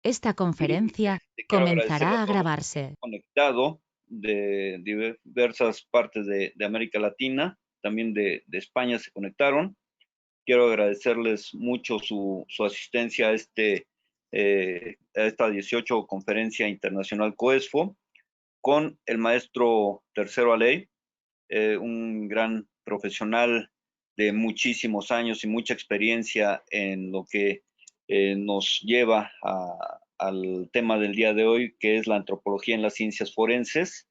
Esta conferencia Te quiero agradecer a comenzará a todos los grabarse. conectado de diversas partes de América Latina, también de España se conectaron. Quiero agradecerles mucho su asistencia a, a esta 18 Conferencia Internacional COESFO con el maestro Tercero Aley, un gran profesional de muchísimos años y mucha experiencia en lo que nos lleva al tema del día de hoy, que es la antropología en las ciencias forenses.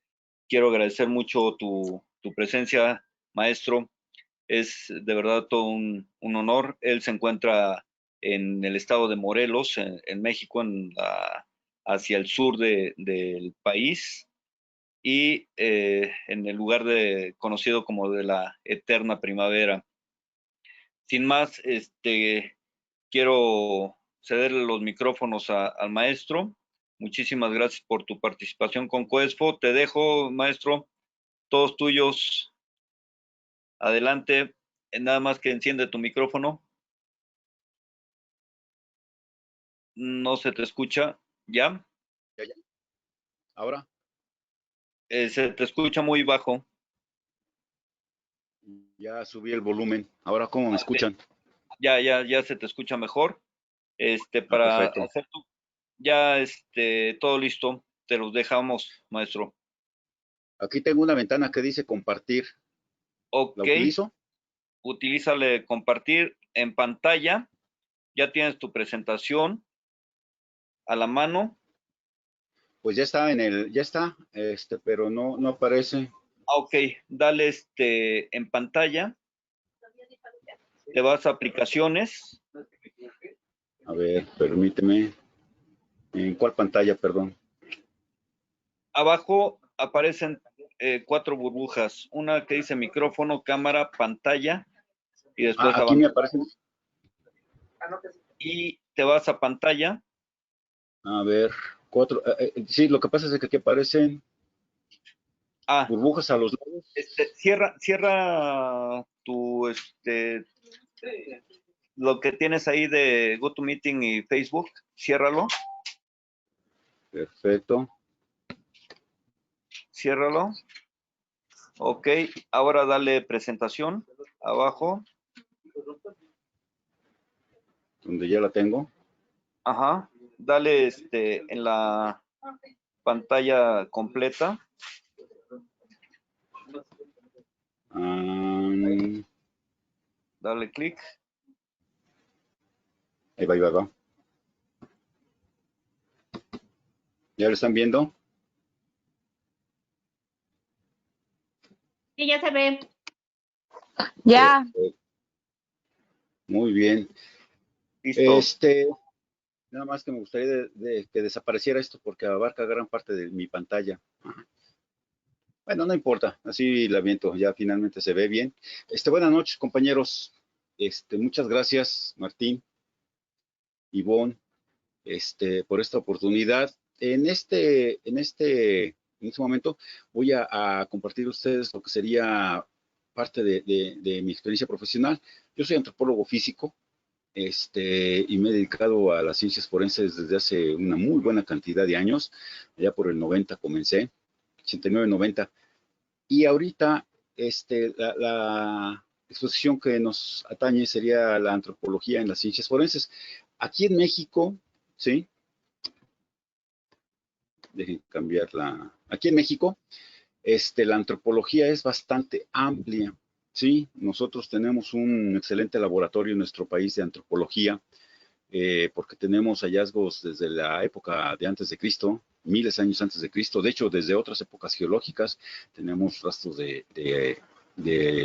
Quiero agradecer mucho tu presencia, maestro. Es de verdad todo un honor. Él se encuentra en el estado de Morelos, en México, hacia el sur del país y en el lugar conocido como de la eterna primavera. Sin más, quiero cederle los micrófonos al maestro. Muchísimas gracias por tu participación con Cuesfo. Te dejo, maestro, todos tuyos. Adelante. Nada más que enciende tu micrófono. No se te escucha. ¿Ya? Ya, ya. ¿Ahora? Se te escucha muy bajo. Ya subí el volumen. ¿Ahora cómo me escuchan? Ya se te escucha mejor. Para Perfecto. hacer ya todo listo. Te los dejamos, maestro. Aquí tengo una ventana que dice compartir. ¿La Ok. utilizo? Utilízale compartir en pantalla. Ya tienes tu presentación a la mano. Pues ya está ya está, pero no aparece. Ok, dale en pantalla. Te vas a aplicaciones. A ver, permíteme. ¿En cuál pantalla, perdón? Abajo aparecen 4 burbujas. Una que dice micrófono, cámara, pantalla. Y después Aquí me avanza. aparecen. Y te vas a pantalla. A ver, 4. Sí, lo que pasa es que aquí aparecen burbujas a los lados. Cierra lo que tienes ahí de GoToMeeting y Facebook, ciérralo. Perfecto. Ciérralo. Ok, ahora dale presentación abajo. Donde ya la tengo. Ajá, dale en la pantalla completa. Dale clic. Ahí va, ahí va, ahí va. ¿Ya lo están viendo? Sí, ya se ve. Ya. Muy bien. Listo. Nada más que me gustaría que desapareciera esto porque abarca gran parte de mi pantalla. Ajá. Bueno, no importa, así la viento, ya finalmente se ve bien. Buenas noches, compañeros. Muchas gracias, Martín, Ivonne, por esta oportunidad. En este momento voy a compartir a ustedes lo que sería parte de mi experiencia profesional. Yo soy antropólogo físico, y me he dedicado a las ciencias forenses desde hace una muy buena cantidad de años. Ya por el 90 comencé, 89, 90. Y ahorita, la exposición que nos atañe sería la antropología en las ciencias forenses. Aquí en México, ¿sí? Dejen cambiarla. Aquí en México, la antropología es bastante amplia, ¿sí? Nosotros tenemos un excelente laboratorio en nuestro país de antropología, porque tenemos hallazgos desde la época de antes de Cristo, miles de años antes de Cristo. De hecho, desde otras épocas geológicas tenemos rastros de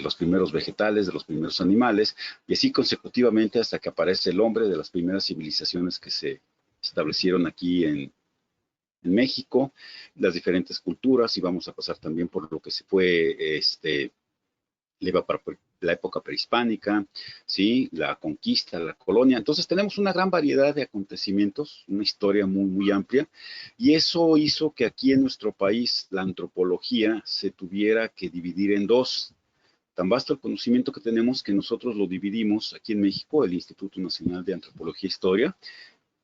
los primeros vegetales, de los primeros animales, y así consecutivamente hasta que aparece el hombre, de las primeras civilizaciones que se establecieron aquí en México, las diferentes culturas, y vamos a pasar también por lo que se fue le va para la época prehispánica, ¿sí? La conquista, la colonia. Entonces tenemos una gran variedad de acontecimientos, una historia muy, muy amplia, y eso hizo que aquí en nuestro país la antropología se tuviera que dividir en dos. Tan vasto el conocimiento que tenemos que nosotros lo dividimos aquí en México, el Instituto Nacional de Antropología e Historia,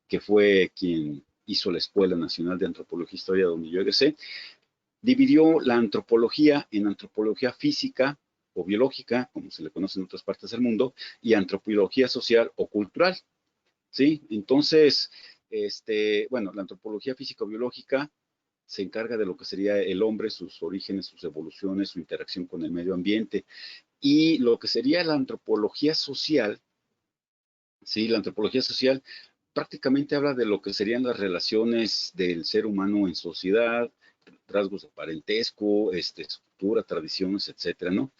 que fue quien hizo la Escuela Nacional de Antropología e Historia, donde yo egresé, dividió la antropología en antropología física o biológica, como se le conoce en otras partes del mundo, y antropología social o cultural, ¿sí? Entonces, bueno, la antropología física o biológica se encarga de lo que sería el hombre, sus orígenes, sus evoluciones, su interacción con el medio ambiente, y lo que sería la antropología social, ¿sí? La antropología social prácticamente habla de lo que serían las relaciones del ser humano en sociedad, rasgos de parentesco, su cultura, tradiciones, etcétera, ¿no?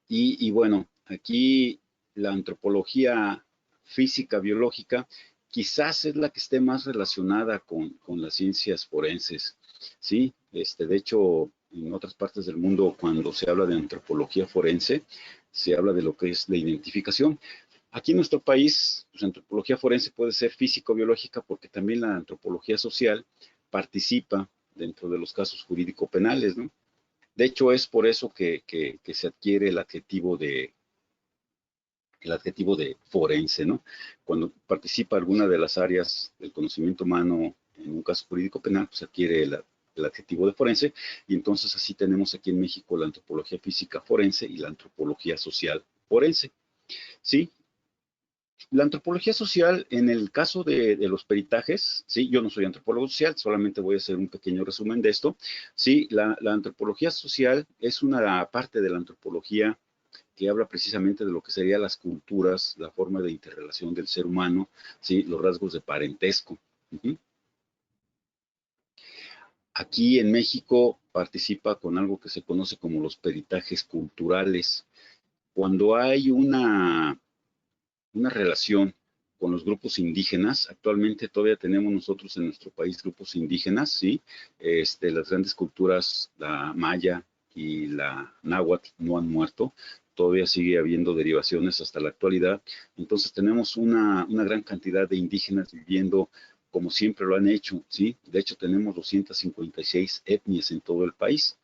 Y bueno, aquí la antropología física, biológica, quizás es la que esté más relacionada con las ciencias forenses, ¿sí? De hecho, en otras partes del mundo, cuando se habla de antropología forense, se habla de lo que es la identificación. Aquí en nuestro país, pues, antropología forense puede ser físico-biológica porque también la antropología social participa dentro de los casos jurídico-penales, ¿no? De hecho, es por eso que se adquiere el adjetivo de forense, ¿no? Cuando participa alguna de las áreas del conocimiento humano en un caso jurídico penal, pues se adquiere el adjetivo de forense, y entonces así tenemos aquí en México la antropología física forense y la antropología social forense, ¿sí? La antropología social, en el caso de los peritajes, sí, yo no soy antropólogo social, solamente voy a hacer un pequeño resumen de esto. Sí, la antropología social es una parte de la antropología que habla precisamente de lo que serían las culturas, la forma de interrelación del ser humano, sí, los rasgos de parentesco. Uh-huh. Aquí en México participa con algo que se conoce como los peritajes culturales. Cuando hay una relación con los grupos indígenas. Actualmente todavía tenemos nosotros en nuestro país grupos indígenas, ¿sí? Las grandes culturas, la maya y la náhuatl, no han muerto. Todavía sigue habiendo derivaciones hasta la actualidad. Entonces tenemos una gran cantidad de indígenas viviendo como siempre lo han hecho, ¿sí? De hecho tenemos 256 etnias en todo el país.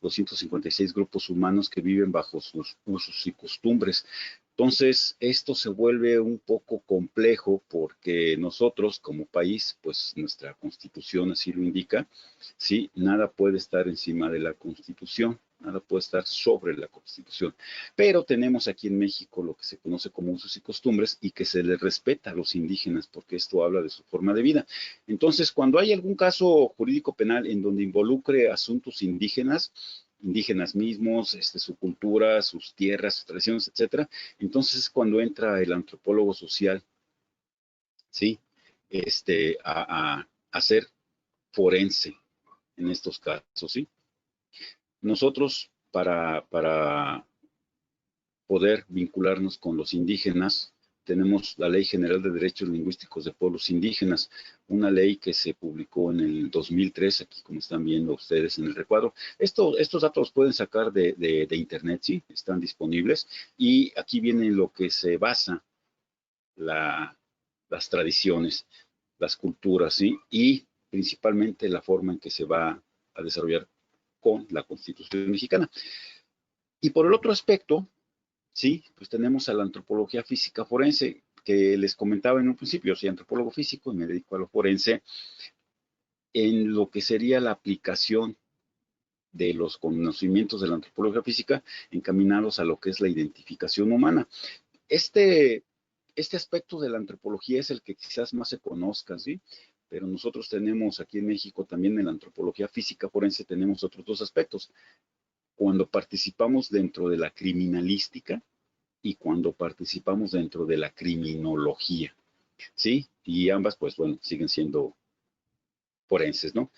256 grupos humanos que viven bajo sus usos y costumbres. Entonces, esto se vuelve un poco complejo porque nosotros como país, pues nuestra constitución así lo indica, ¿sí? Nada puede estar encima de la constitución, nada puede estar sobre la constitución. Pero tenemos aquí en México lo que se conoce como usos y costumbres y que se les respeta a los indígenas porque esto habla de su forma de vida. Entonces, cuando hay algún caso jurídico penal en donde involucre asuntos indígenas mismos, su cultura, sus tierras, sus tradiciones, etcétera. Entonces es cuando entra el antropólogo social, ¿sí? A ser forense en estos casos, ¿sí? Nosotros, para poder vincularnos con los indígenas, tenemos la Ley General de Derechos Lingüísticos de Pueblos Indígenas, una ley que se publicó en el 2003, aquí como están viendo ustedes en el recuadro. Estos datos los pueden sacar de internet, ¿sí? Están disponibles. Y aquí viene lo que se basa las tradiciones, las culturas, ¿sí? Y principalmente la forma en que se va a desarrollar con la Constitución mexicana. Y por el otro aspecto, sí, pues tenemos a la antropología física forense, que les comentaba en un principio. Soy antropólogo físico y me dedico a lo forense en lo que sería la aplicación de los conocimientos de la antropología física encaminados a lo que es la identificación humana. Este aspecto de la antropología es el que quizás más se conozca, ¿sí? Pero nosotros tenemos aquí en México también en la antropología física forense tenemos otros dos aspectos. Cuando participamos dentro de la criminalística, y cuando participamos dentro de la criminología, ¿sí? Y ambas, pues bueno, siguen siendo forenses, ¿no?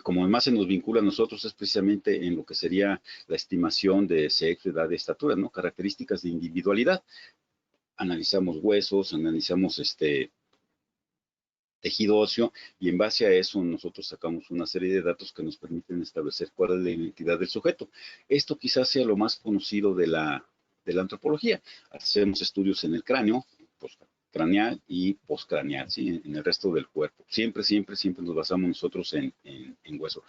Como más se nos vincula a nosotros es precisamente en lo que sería la estimación de sexo, edad y estatura, ¿no? Características de individualidad. Analizamos huesos, analizamos tejido óseo y en base a eso nosotros sacamos una serie de datos que nos permiten establecer cuál es la identidad del sujeto. Esto quizás sea lo más conocido de la antropología. Hacemos estudios en el cráneo, craneal y postcraneal, ¿sí? En el resto del cuerpo. Siempre nos basamos nosotros en hueso.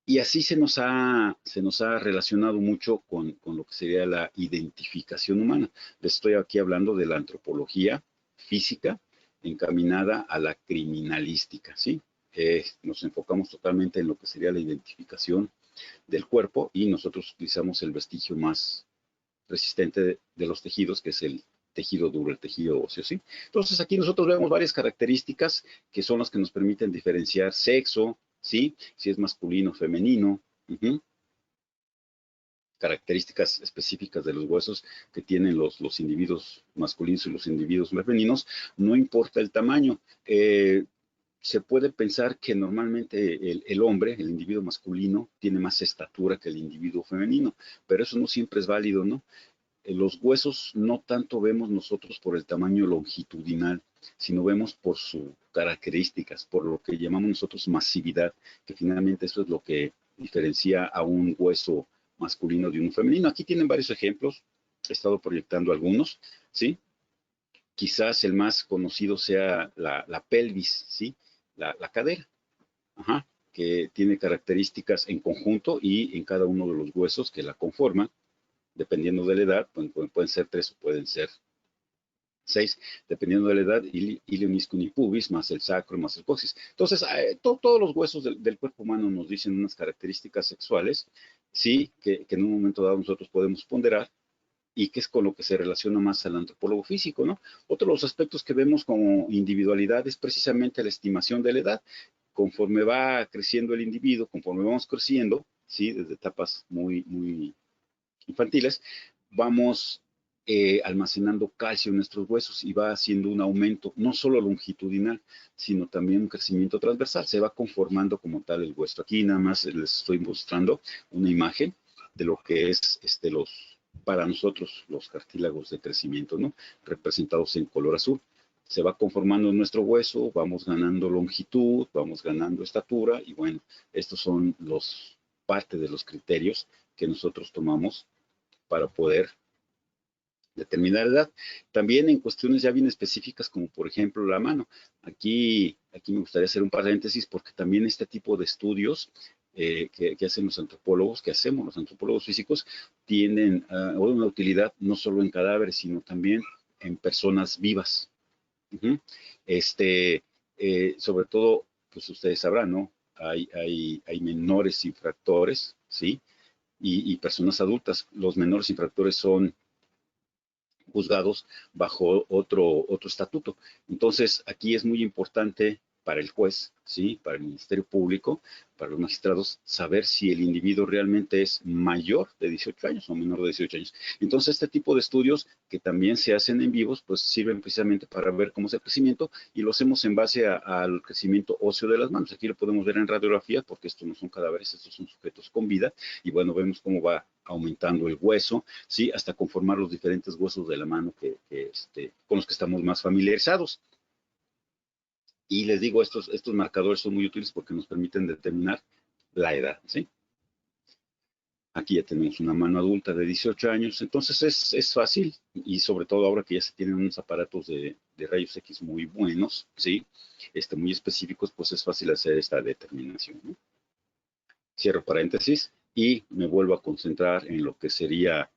Y así se nos ha relacionado mucho con lo que sería la identificación humana. Les estoy aquí hablando de la antropología física, encaminada a la criminalística, ¿sí? Nos enfocamos totalmente en lo que sería la identificación del cuerpo y nosotros utilizamos el vestigio más resistente de los tejidos, que es el tejido duro, el tejido óseo, ¿sí? Entonces aquí nosotros vemos varias características que son las que nos permiten diferenciar sexo, ¿sí? Si es masculino o femenino, características específicas de los huesos que tienen los individuos masculinos y los individuos femeninos, no importa el tamaño. Se puede pensar que normalmente el hombre, el individuo masculino, tiene más estatura que el individuo femenino, pero eso no siempre es válido, ¿no? Los huesos no tanto vemos nosotros por el tamaño longitudinal, sino vemos por sus características, por lo que llamamos nosotros masividad, que finalmente eso es lo que diferencia a un hueso masculino de uno femenino. Aquí tienen varios ejemplos, he estado proyectando algunos, ¿sí? Quizás el más conocido sea la pelvis, ¿sí? La cadera, ajá, que tiene características en conjunto y en cada uno de los huesos que la conforman, dependiendo de la edad, pueden ser 3 o pueden ser 6, dependiendo de la edad, ilium ischium pubis, más el sacro, más el coxis. Entonces, todos los huesos del cuerpo humano nos dicen unas características sexuales, sí, que en un momento dado nosotros podemos ponderar, y que es con lo que se relaciona más al antropólogo físico, ¿no? Otro de los aspectos que vemos como individualidad es precisamente la estimación de la edad. Conforme va creciendo el individuo, conforme vamos creciendo, ¿sí? Desde etapas muy infantiles, vamos almacenando calcio en nuestros huesos y va haciendo un aumento no solo longitudinal, sino también un crecimiento transversal. Se va conformando como tal el hueso. Aquí nada más les estoy mostrando una imagen de lo que es para nosotros los cartílagos de crecimiento, ¿no? Representados en color azul. Se va conformando nuestro hueso, vamos ganando longitud, vamos ganando estatura y bueno, estos son parte de los criterios que nosotros tomamos para poder determinar edad. También en cuestiones ya bien específicas, como por ejemplo la mano. Aquí me gustaría hacer un paréntesis porque también este tipo de estudios que hacen los antropólogos, que hacemos los antropólogos físicos, tienen una utilidad no solo en cadáveres, sino también en personas vivas. Sobre todo, pues ustedes sabrán, ¿no? Hay menores infractores, ¿sí? Y personas adultas. Los menores infractores son juzgados bajo otro estatuto. Entonces, aquí es muy importante para el juez, ¿sí? Para el Ministerio Público, para los magistrados, saber si el individuo realmente es mayor de 18 años o menor de 18 años. Entonces, este tipo de estudios que también se hacen en vivos, pues sirven precisamente para ver cómo es el crecimiento y lo hacemos en base al crecimiento óseo de las manos. Aquí lo podemos ver en radiografía porque estos no son cadáveres, estos son sujetos con vida y bueno, vemos cómo va aumentando el hueso, ¿sí? Hasta conformar los diferentes huesos de la mano con los que estamos más familiarizados. Y les digo, estos marcadores son muy útiles porque nos permiten determinar la edad, ¿sí? Aquí ya tenemos una mano adulta de 18 años, entonces es fácil y sobre todo ahora que ya se tienen unos aparatos de rayos X muy buenos, ¿sí? Muy específicos, pues es fácil hacer esta determinación, ¿no? Cierro paréntesis y me vuelvo a concentrar en lo que sería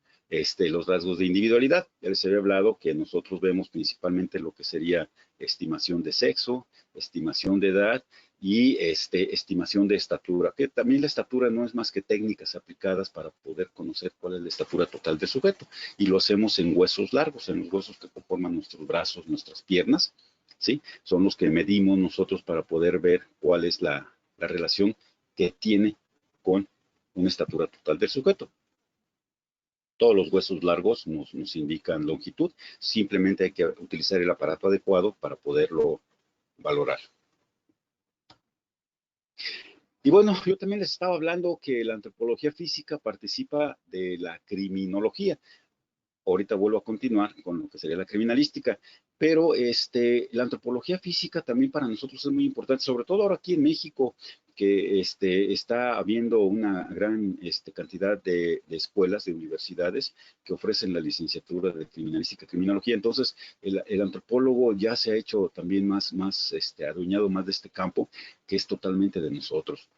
los rasgos de individualidad. Ya les había hablado que nosotros vemos principalmente lo que sería estimación de sexo, estimación de edad y estimación de estatura, que también la estatura no es más que técnicas aplicadas para poder conocer cuál es la estatura total del sujeto. Y lo hacemos en huesos largos, en los huesos que conforman nuestros brazos, nuestras piernas, ¿sí? Son los que medimos nosotros para poder ver cuál es la relación que tiene con una estatura total del sujeto. Todos los huesos largos nos indican longitud, simplemente hay que utilizar el aparato adecuado para poderlo valorar. Y bueno, yo también les estaba hablando que la antropología física participa de la criminología. Ahorita vuelvo a continuar con lo que sería la criminalística, pero la antropología física también para nosotros es muy importante, sobre todo ahora aquí en México, que está habiendo una gran cantidad de escuelas, de universidades que ofrecen la licenciatura de criminalística, criminología. Entonces, el antropólogo ya se ha hecho también más adueñado más de este campo, que es totalmente de nosotros.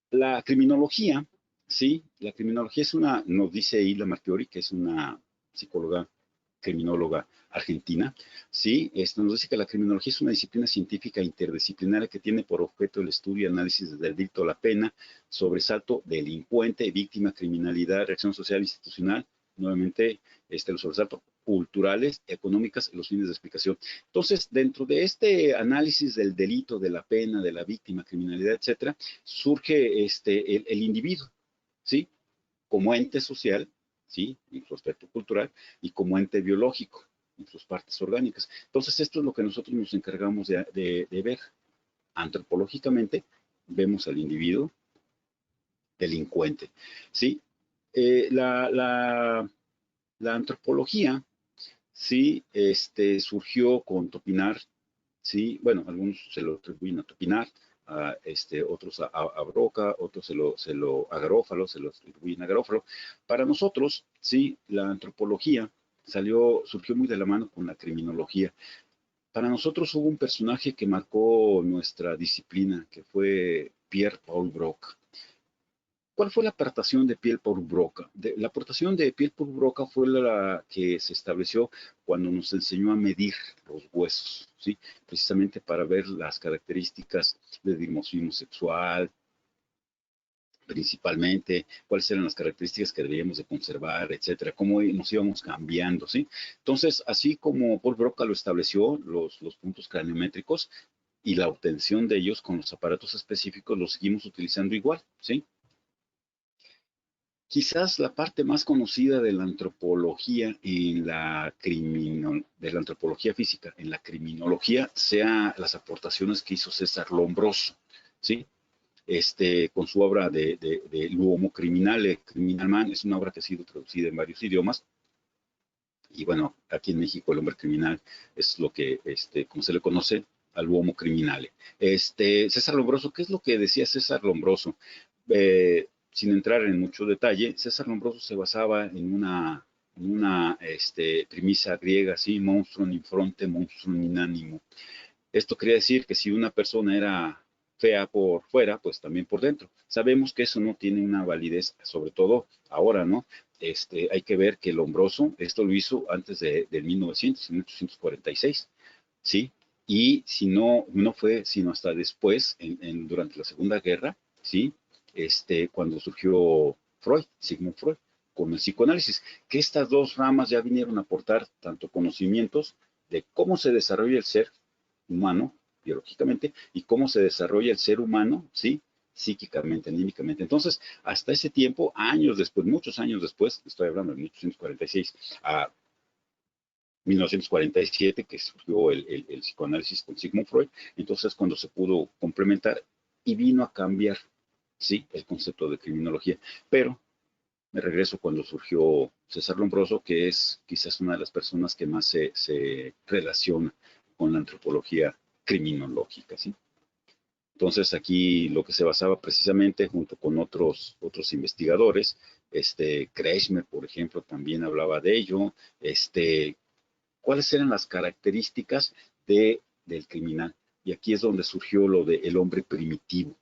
La criminología, sí, la criminología es nos dice Hilda Marchiori, que es una psicóloga criminóloga argentina, ¿sí? Nos dice que la criminología es una disciplina científica interdisciplinaria que tiene por objeto el estudio y análisis del delito, la pena, sobresalto, delincuente, víctima, criminalidad, reacción social, institucional, nuevamente los sobresaltos culturales, económicas y los fines de explicación. Entonces, dentro de este análisis del delito, de la pena, de la víctima, criminalidad, etcétera, surge el individuo, ¿sí? Como ente social, ¿sí? En su aspecto cultural, y como ente biológico, en sus partes orgánicas. Entonces, esto es lo que nosotros nos encargamos de ver. Antropológicamente, vemos al individuo delincuente, ¿sí? La antropología, sí, surgió con Topinar, sí, bueno, algunos se lo atribuyen a Topinar, otros a Broca, otros a Garófalo, se lo atribuyen a Garófalo. Para nosotros, sí, la antropología surgió muy de la mano con la criminología. Para nosotros hubo un personaje que marcó nuestra disciplina, que fue Pierre Paul Broca. ¿Cuál fue la aportación de Pierre Paul Broca? La aportación de Pierre Paul Broca fue la que se estableció cuando nos enseñó a medir los huesos, ¿sí? Precisamente para ver las características del dimorfismo sexual, principalmente, cuáles eran las características que debíamos de conservar, etcétera, cómo nos íbamos cambiando, ¿sí? Entonces, así como Paul Broca lo estableció, los puntos craniométricos y la obtención de ellos con los aparatos específicos, los seguimos utilizando igual, ¿sí? Quizás la parte más conocida de la antropología de la antropología física en la criminología sea las aportaciones que hizo César Lombroso, ¿sí? Con su obra de L'Uomo Criminale, Criminal Man, es una obra que ha sido traducida en varios idiomas. Y bueno, aquí en México el hombre criminal es lo que, como se le conoce, al Uomo Criminale. César Lombroso, ¿qué es lo que decía César Lombroso? Sin entrar en mucho detalle, César Lombroso se basaba en una premisa griega, ¿sí? Monstrum in fronte, monstrum in animo. Esto quería decir que si una persona era fea por fuera, pues también por dentro. Sabemos que eso no tiene una validez, sobre todo ahora, ¿no? Hay que ver que Lombroso, esto lo hizo antes del 1900, en 1846, ¿sí? Y si no fue sino hasta después, durante la Segunda Guerra, ¿sí? Cuando surgió Freud, Sigmund Freud, con el psicoanálisis, que estas dos ramas ya vinieron a aportar tanto conocimientos de cómo se desarrolla el ser humano, biológicamente, y cómo se desarrolla el ser humano, ¿sí? Psíquicamente, anímicamente. Entonces, hasta ese tiempo, años después, muchos años después, estoy hablando de 1846 a 1947, que surgió el psicoanálisis con Sigmund Freud, entonces cuando se pudo complementar y vino a cambiar, ¿sí? El concepto de criminología. Pero me regreso cuando surgió César Lombroso, que es quizás una de las personas que más se relaciona con la antropología criminológica, ¿sí? Entonces aquí lo que se basaba precisamente junto con otros investigadores, Kretschmer, por ejemplo, también hablaba de ello, cuáles eran las características del criminal. Y aquí es donde surgió lo del hombre primitivo,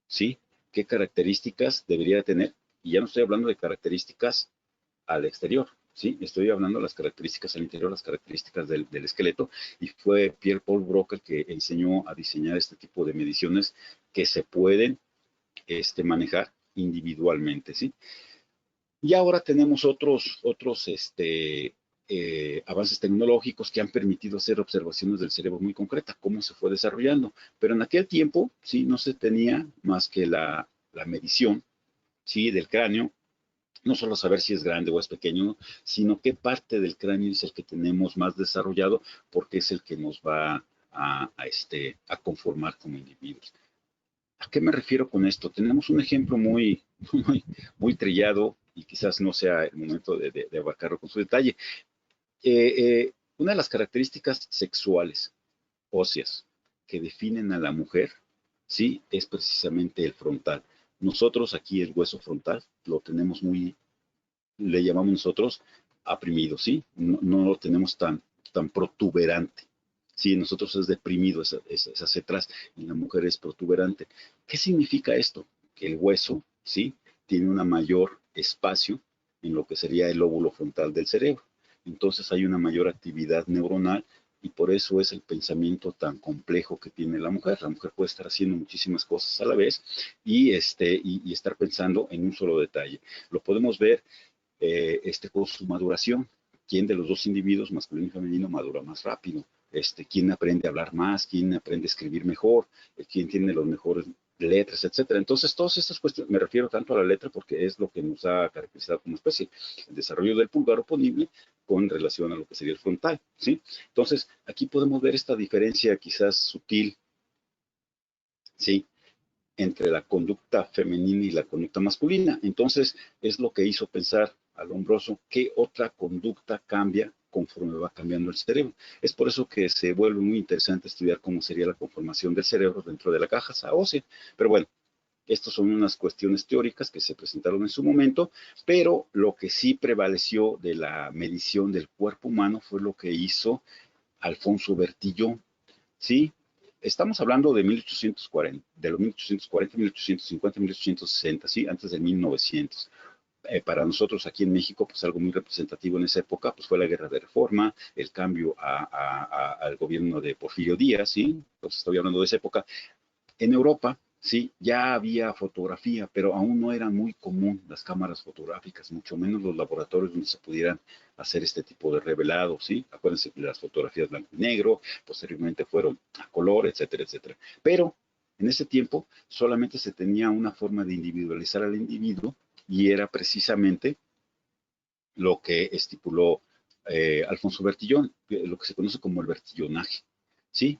¿sí? ¿Qué características debería tener? Y ya no estoy hablando de características al exterior, ¿sí? Estoy hablando de las características al interior, las características del esqueleto, y fue Pierre Paul Broca el que enseñó a diseñar este tipo de mediciones que se pueden manejar individualmente, ¿sí? Y ahora tenemos otros avances tecnológicos que han permitido hacer observaciones del cerebro muy concretas, cómo se fue desarrollando. Pero en aquel tiempo, sí, no se tenía más que la medición, sí, del cráneo, no solo saber si es grande o es pequeño, sino qué parte del cráneo es el que tenemos más desarrollado, porque es el que nos va a conformar como individuos. ¿A qué me refiero con esto? Tenemos un ejemplo muy trillado y quizás no sea el momento de abarcarlo con su detalle. Una de las características sexuales óseas que definen a la mujer, sí, es precisamente el frontal. Nosotros aquí el hueso frontal lo tenemos le llamamos nosotros aprimido, ¿sí? No lo tenemos tan protuberante. Sí, en nosotros es deprimido, es hacia atrás, en la mujer es protuberante. ¿Qué significa esto? Que el hueso, ¿sí? Tiene un mayor espacio en lo que sería el lóbulo frontal del cerebro. entonces hay una mayor actividad neuronal y por eso es el pensamiento tan complejo que tiene la mujer. La mujer puede estar haciendo muchísimas cosas a la vez y estar pensando en un solo detalle. Lo podemos ver con su maduración. ¿Quién de los dos individuos, masculino y femenino, madura más rápido? ¿Quién aprende a hablar más? ¿Quién aprende a escribir mejor? ¿Quién tiene los mejores letras, etcétera? Entonces, todas estas cuestiones, me refiero tanto a la letra porque es lo que nos ha caracterizado como especie, el desarrollo del pulgar oponible con relación a lo que sería el frontal, ¿sí? Entonces, aquí podemos ver esta diferencia quizás sutil, ¿sí?, entre la conducta femenina y la conducta masculina. Entonces, es lo que hizo pensar al Lombroso qué otra conducta cambia conforme va cambiando el cerebro. Es por eso que se vuelve muy interesante estudiar cómo sería la conformación del cerebro dentro de la caja ósea. Pero bueno, estas son unas cuestiones teóricas que se presentaron en su momento, pero lo que sí prevaleció de la medición del cuerpo humano fue lo que hizo Alfonso Bertillon, ¿sí? Estamos hablando de 1840, de los 1840, 1850, 1860, ¿sí? Antes del 1900. Para nosotros aquí en México, pues algo muy representativo en esa época, pues fue la Guerra de Reforma, el cambio al gobierno de Porfirio Díaz, ¿sí? Pues estoy hablando de esa época. En Europa, sí, ya había fotografía, pero aún no era muy común las cámaras fotográficas, mucho menos los laboratorios donde se pudieran hacer este tipo de revelado, ¿sí? Acuérdense que las fotografías blanco y negro, posteriormente fueron a color, etcétera, etcétera. Pero en ese tiempo solamente se tenía una forma de individualizar al individuo y era precisamente lo que estipuló Alfonso Bertillon, lo que se conoce como el bertillonaje, ¿sí?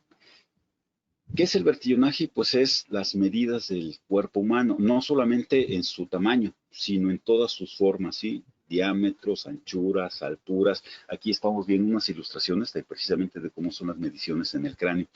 ¿Qué es el vertillonaje? Pues es las medidas del cuerpo humano, no solamente en su tamaño, sino en todas sus formas, ¿sí? Diámetros, anchuras, alturas. Aquí estamos viendo unas ilustraciones precisamente de cómo son las mediciones en el cráneo.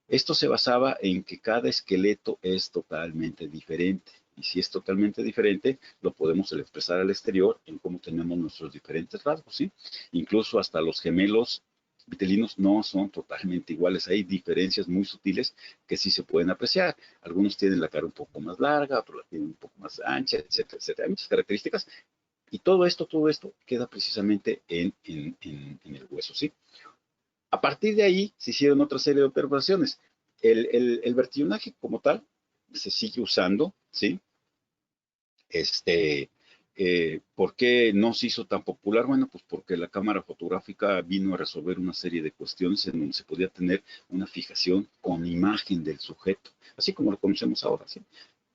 Esto se basaba en que cada esqueleto es totalmente diferente. Y si es totalmente diferente, lo podemos expresar al exterior en cómo tenemos nuestros diferentes rasgos, ¿sí? Incluso hasta los gemelos vitelinos no son totalmente iguales. Hay diferencias muy sutiles que sí se pueden apreciar. Algunos tienen la cara un poco más larga, otros la tienen un poco más ancha, etcétera, etcétera. Hay muchas características y todo esto queda precisamente en el hueso, ¿sí? A partir de ahí se hicieron otra serie de observaciones. El vertillonaje como tal se sigue usando, ¿sí? ¿Por qué no se hizo tan popular? Bueno, pues porque la cámara fotográfica vino a resolver una serie de cuestiones en donde se podía tener una fijación con imagen del sujeto, así como lo conocemos ahora, ¿sí?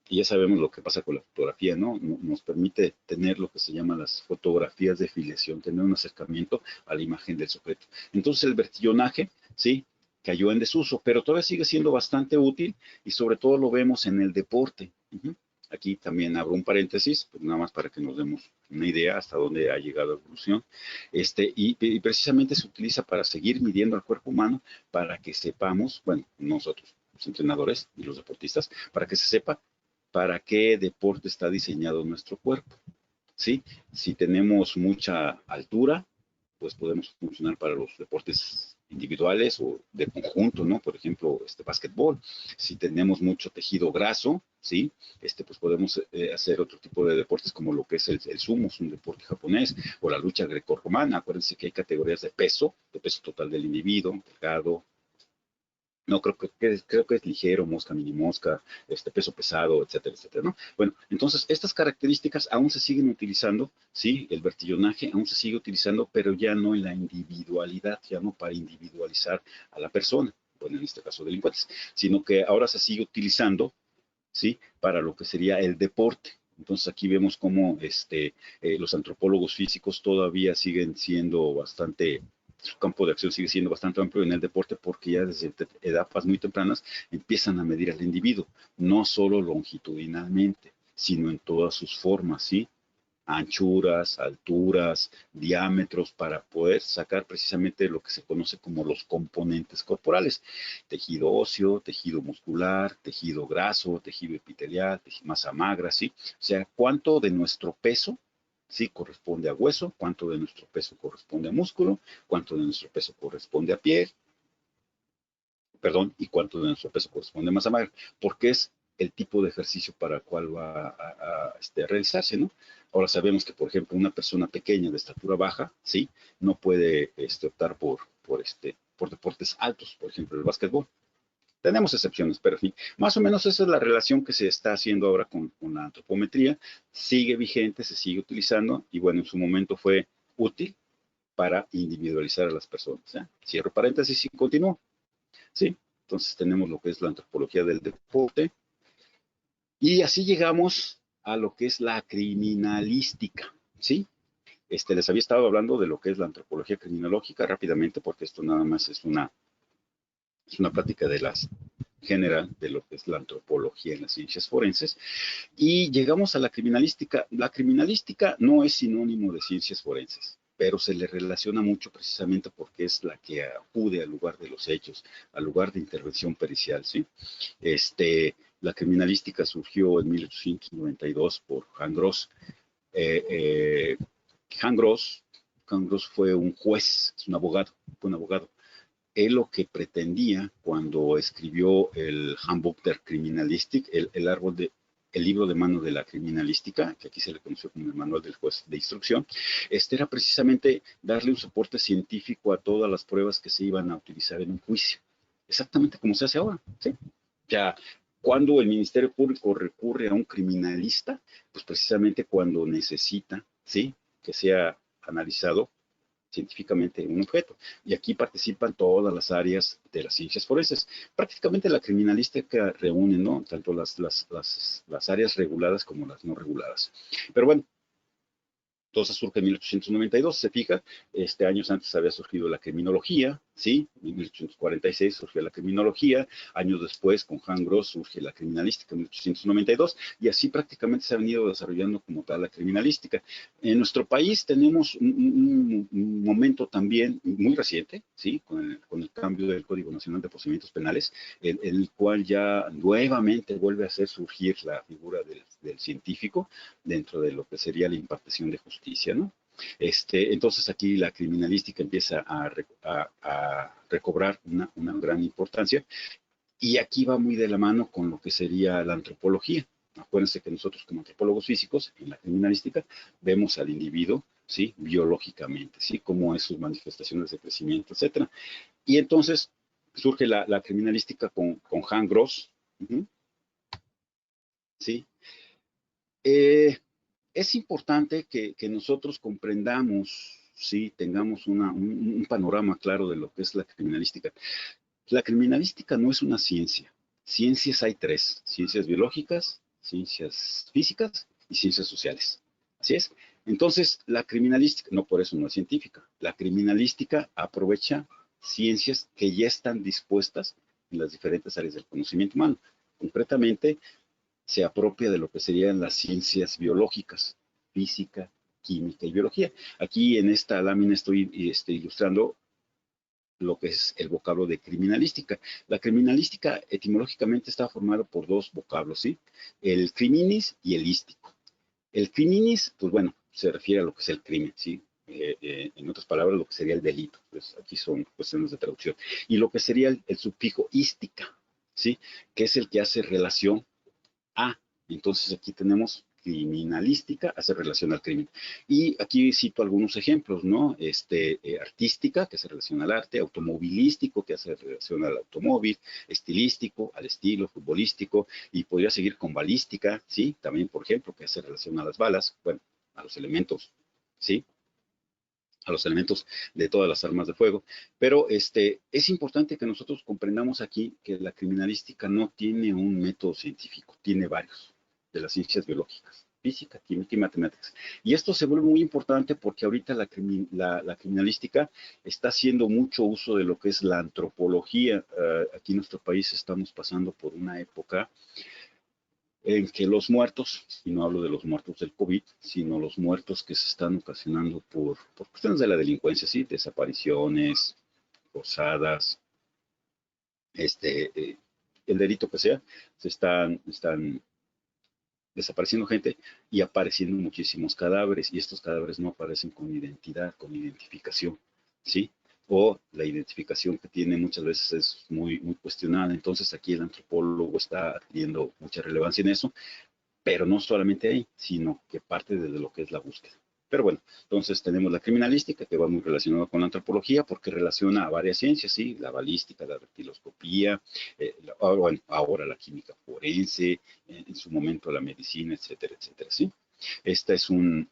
Y ya sabemos lo que pasa con la fotografía, ¿no? Nos permite tener lo que se llama las fotografías de filiación, tener un acercamiento a la imagen del sujeto. Entonces el vertillonaje, ¿sí?, cayó en desuso, pero todavía sigue siendo bastante útil y sobre todo lo vemos en el deporte. Aquí también abro un paréntesis, pues nada más para que nos demos una idea hasta dónde ha llegado la evolución. Y precisamente se utiliza para seguir midiendo al cuerpo humano, para que sepamos, bueno, nosotros, los entrenadores y los deportistas, para que se sepa para qué deporte está diseñado nuestro cuerpo, ¿sí? Si tenemos mucha altura, pues podemos funcionar para los deportes individuales o de conjunto, ¿no? Por ejemplo, básquetbol. Si tenemos mucho tejido graso, ¿sí? Pues podemos hacer otro tipo de deportes como lo que es el sumo, es un deporte japonés, o la lucha grecorromana. Acuérdense que hay categorías de peso total del individuo, delgado. No, creo que es ligero, mosca, mini mosca, peso pesado, etcétera, etcétera, ¿no? Bueno, entonces estas características aún se siguen utilizando, ¿sí? El vertillonaje aún se sigue utilizando, pero ya no en la individualidad, ya no para individualizar a la persona, bueno, en este caso delincuentes, sino que ahora se sigue utilizando, ¿sí?, para lo que sería el deporte. Entonces aquí vemos cómo los antropólogos físicos todavía siguen siendo bastante, su campo de acción sigue siendo bastante amplio en el deporte porque ya desde etapas muy tempranas empiezan a medir al individuo, no solo longitudinalmente, sino en todas sus formas, ¿sí? Anchuras, alturas, diámetros, para poder sacar precisamente lo que se conoce como los componentes corporales: tejido óseo, tejido muscular, tejido graso, tejido epitelial, masa magra, ¿sí? O sea, cuánto de nuestro peso, ¿sí?, corresponde a hueso, cuánto de nuestro peso corresponde a músculo, cuánto de nuestro peso corresponde a piel, perdón, y cuánto de nuestro peso corresponde a masa magra, porque es el tipo de ejercicio para el cual va a realizarse, ¿no? Ahora sabemos que, por ejemplo, una persona pequeña de estatura baja, ¿sí? No puede optar por deportes altos, por ejemplo, el básquetbol. Tenemos excepciones, pero en fin, más o menos esa es la relación que se está haciendo ahora con la antropometría. Sigue vigente, se sigue utilizando y bueno, en su momento fue útil para individualizar a las personas. ¿Eh? Cierro paréntesis y continúo. ¿Sí? Entonces tenemos lo que es la antropología del deporte y así llegamos a lo que es la criminalística. ¿Sí? Les había estado hablando de lo que es la antropología criminológica rápidamente porque esto nada más es una plática de las general de lo que es la antropología en las ciencias forenses y llegamos a la criminalística. La criminalística no es sinónimo de ciencias forenses, pero se le relaciona mucho precisamente porque es la que acude al lugar de los hechos, al lugar de intervención pericial, ¿sí? La criminalística surgió en 1892 por Hans Gross. Hans Gross fue un juez, es un abogado, fue un abogado. Él lo que pretendía cuando escribió el Handbuch der Kriminalistik, el libro de mano de la criminalística, que aquí se le conoció como el manual del juez de instrucción, era precisamente darle un soporte científico a todas las pruebas que se iban a utilizar en un juicio, exactamente como se hace ahora, ¿sí? Ya, cuando el Ministerio Público recurre a un criminalista, pues precisamente cuando necesita, ¿sí?, que sea analizado científicamente un objeto. Y aquí participan todas las áreas de las ciencias forenses. Prácticamente la criminalística reúne, ¿no?, tanto las áreas reguladas como las no reguladas. Pero bueno, entonces surge en 1892, se fija, años antes había surgido la criminología, ¿sí? En 1846 surgió la criminología, años después con Hans Gross surge la criminalística en 1892, y así prácticamente se ha venido desarrollando como tal la criminalística. En nuestro país tenemos un momento también muy reciente, ¿sí? Con el cambio del Código Nacional de Procedimientos Penales, el cual ya nuevamente vuelve a hacer surgir la figura del científico dentro de lo que sería la impartición de justicia, ¿no? Entonces aquí la criminalística empieza a recobrar una gran importancia y aquí va muy de la mano con lo que sería la antropología. Acuérdense que nosotros como antropólogos físicos en la criminalística vemos al individuo, ¿sí?, biológicamente, ¿sí?, cómo es sus manifestaciones de crecimiento, etcétera. Y entonces surge la criminalística con Hans Gross, ¿sí? Es importante que nosotros comprendamos, sí, tengamos un panorama claro de lo que es la criminalística. La criminalística no es una ciencia. Ciencias hay tres: ciencias biológicas, ciencias físicas y ciencias sociales. Así es. Entonces, la criminalística, no por eso no es científica, la criminalística aprovecha ciencias que ya están dispuestas en las diferentes áreas del conocimiento humano. Concretamente, se apropia de lo que serían las ciencias biológicas, física, química y biología. Aquí en esta lámina estoy ilustrando lo que es el vocablo de criminalística. La criminalística etimológicamente está formada por dos vocablos, ¿sí? El criminis y el ístico. El criminis, pues bueno, se refiere a lo que es el crimen, ¿sí? En otras palabras, lo que sería el delito. Pues aquí son cuestiones de traducción. Y lo que sería el sufijo ística, ¿sí?, que es el que hace relación a. Entonces aquí tenemos criminalística, hace relación al crimen. Y aquí cito algunos ejemplos, ¿no? Artística, que hace relación al arte; automovilístico, que hace relación al automóvil; estilístico, al estilo; futbolístico, y podría seguir con balística, ¿sí? También, por ejemplo, que hace relación a las balas, bueno, a los elementos, ¿sí?, a los elementos de todas las armas de fuego. Pero es importante que nosotros comprendamos aquí que la criminalística no tiene un método científico, tiene varios, de las ciencias biológicas, física, química y matemáticas. Y esto se vuelve muy importante porque ahorita la criminalística está haciendo mucho uso de lo que es la antropología. Aquí en nuestro país estamos pasando por una época en que los muertos, y no hablo de los muertos del COVID, sino los muertos que se están ocasionando por cuestiones de la delincuencia, ¿sí?, desapariciones forzadas, el delito que sea, se están desapareciendo gente y apareciendo muchísimos cadáveres, y estos cadáveres no aparecen con identidad, con identificación, ¿sí? o la identificación que tiene muchas veces es muy, muy cuestionada. Entonces aquí el antropólogo está adquiriendo mucha relevancia en eso, pero no solamente ahí, sino que parte desde lo que es la búsqueda. Pero bueno, entonces tenemos la criminalística, que va muy relacionada con la antropología, porque relaciona a varias ciencias, ¿sí? La balística, la reptiloscopía, bueno, ahora la química forense, en su momento la medicina, etcétera, etcétera, ¿sí? Esta es una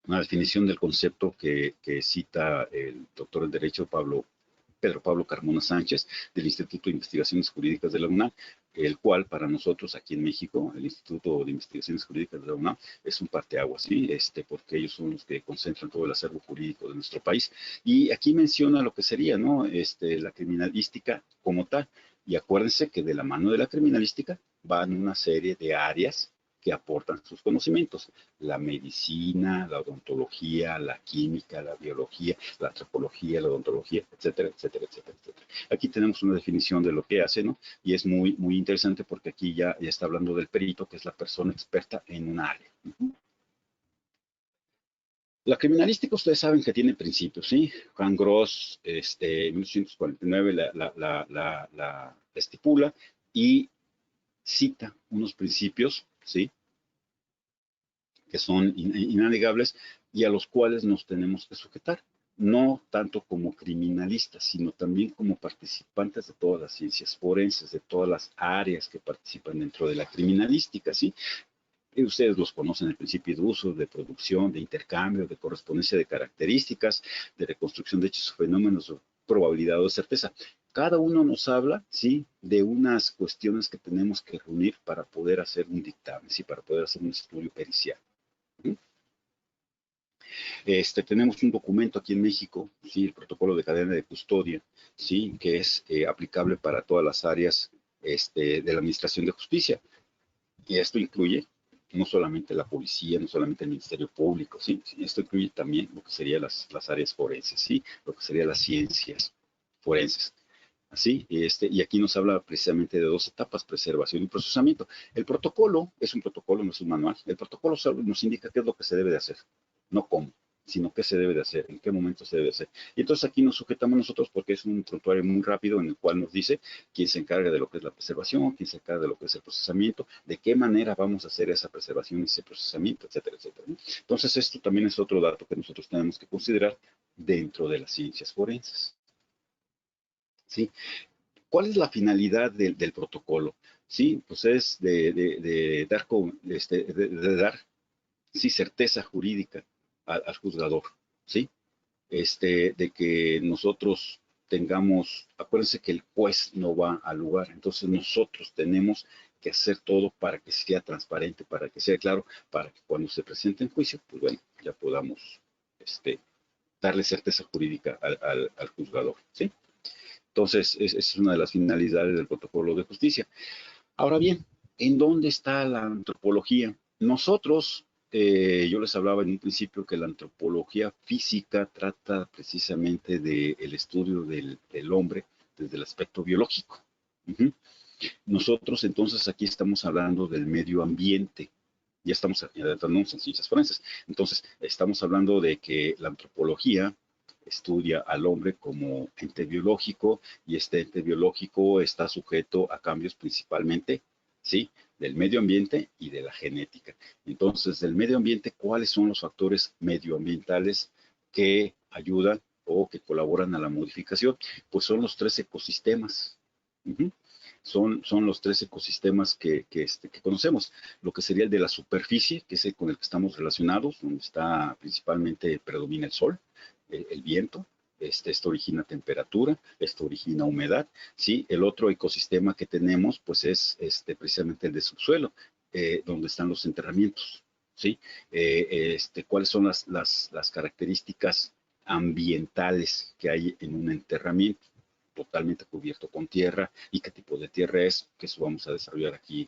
definición del concepto que cita el doctor en Derecho Pedro Pablo Carmona Sánchez, del Instituto de Investigaciones Jurídicas de la UNAM, el cual para nosotros aquí en México, el Instituto de Investigaciones Jurídicas de la UNAM, es un parteaguas, ¿sí? Porque ellos son los que concentran todo el acervo jurídico de nuestro país. Y aquí menciona lo que sería, ¿no? La criminalística como tal. Y acuérdense que de la mano de la criminalística van una serie de áreas que aportan sus conocimientos: la medicina, la odontología, la química, la biología, la antropología, la odontología, etcétera, etcétera, etcétera, etcétera. Aquí tenemos una definición de lo que hace, ¿no? Y es muy, muy interesante porque aquí ya está hablando del perito, que es la persona experta en un área. La criminalística, ustedes saben que tiene principios, ¿sí? Juan Gross, en 1849 la estipula y cita unos principios, ¿sí? Que son inanegables y a los cuales nos tenemos que sujetar, no tanto como criminalistas, sino también como participantes de todas las ciencias forenses, de todas las áreas que participan dentro de la criminalística, ¿sí? Y ustedes los conocen: el principio de uso, de producción, de intercambio, de correspondencia de características, de reconstrucción de hechos o fenómenos, de probabilidad o de certeza. Cada uno nos habla, ¿sí?, de unas cuestiones que tenemos que reunir para poder hacer un dictamen, ¿sí?, para poder hacer un estudio pericial. Tenemos un documento aquí en México, ¿sí?, el protocolo de cadena de custodia, ¿sí?, que es aplicable para todas las áreas de la administración de justicia. Y esto incluye no solamente la policía, no solamente el Ministerio Público, ¿sí? Esto incluye también lo que serían las áreas forenses, ¿sí?, lo que serían las ciencias forenses. Así, y aquí nos habla precisamente de dos etapas: preservación y procesamiento. El protocolo es un protocolo, no es un manual. El protocolo solo nos indica qué es lo que se debe de hacer, no cómo, sino qué se debe de hacer, en qué momento se debe de hacer. Y entonces aquí nos sujetamos nosotros porque es un prontuario muy rápido en el cual nos dice quién se encarga de lo que es la preservación, quién se encarga de lo que es el procesamiento, de qué manera vamos a hacer esa preservación y ese procesamiento, etcétera, etcétera, ¿no? Entonces esto también es otro dato que nosotros tenemos que considerar dentro de las ciencias forenses, ¿sí? ¿Cuál es la finalidad del protocolo? Sí, pues es de dar sí, certeza jurídica al juzgador, ¿sí? De que nosotros tengamos, acuérdense que el juez no va al lugar, entonces nosotros tenemos que hacer todo para que sea transparente, para que sea claro, para que cuando se presente en juicio, pues bueno, ya podamos darle certeza jurídica al juzgador, ¿sí? Entonces, es una de las finalidades del protocolo de justicia. Ahora bien, ¿en dónde está la antropología? Nosotros, yo les hablaba en un principio que la antropología física trata precisamente del estudio del hombre desde el aspecto biológico. Uh-huh. Nosotros entonces aquí estamos hablando del medio ambiente. Ya estamos adentrándonos en ciencias forenses. Entonces, estamos hablando de que la antropología estudia al hombre como ente biológico, y este ente biológico está sujeto a cambios principalmente, ¿sí?, del medio ambiente y de la genética. Entonces, del medio ambiente, ¿cuáles son los factores medioambientales que ayudan o que colaboran a la modificación? Pues son los 3 ecosistemas. Uh-huh. Son los 3 ecosistemas que conocemos: lo que sería el de la superficie, que es el con el que estamos relacionados, donde está principalmente, predomina el sol, el viento. Esto origina temperatura, esto origina humedad, ¿sí? El otro ecosistema que tenemos, pues es precisamente el de subsuelo, donde están los enterramientos, ¿sí? ¿Cuáles son las características ambientales que hay en un enterramiento? Totalmente cubierto con tierra. ¿Y qué tipo de tierra es? Que eso vamos a desarrollar aquí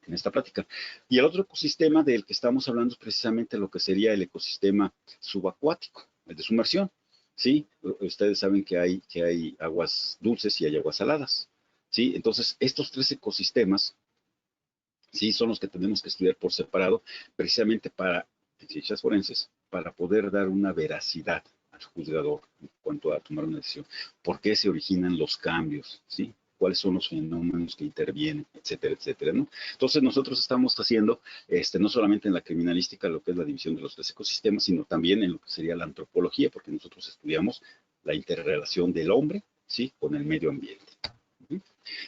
en esta plática. Y el otro ecosistema del que estamos hablando es precisamente lo que sería el ecosistema subacuático, el de sumersión, ¿sí? Ustedes saben que hay aguas dulces y hay aguas saladas, ¿sí? Entonces, estos 3 ecosistemas, ¿sí?, son los que tenemos que estudiar por separado, precisamente en ciencias forenses, para poder dar una veracidad al juzgador en cuanto a tomar una decisión. ¿Por qué se originan los cambios? ¿Sí? ¿Cuáles son los fenómenos que intervienen? Etcétera, etcétera, ¿no? Entonces nosotros estamos haciendo, no solamente en la criminalística, lo que es la división de los tres ecosistemas, sino también en lo que sería la antropología, porque nosotros estudiamos la interrelación del hombre, ¿sí? Con el medio ambiente.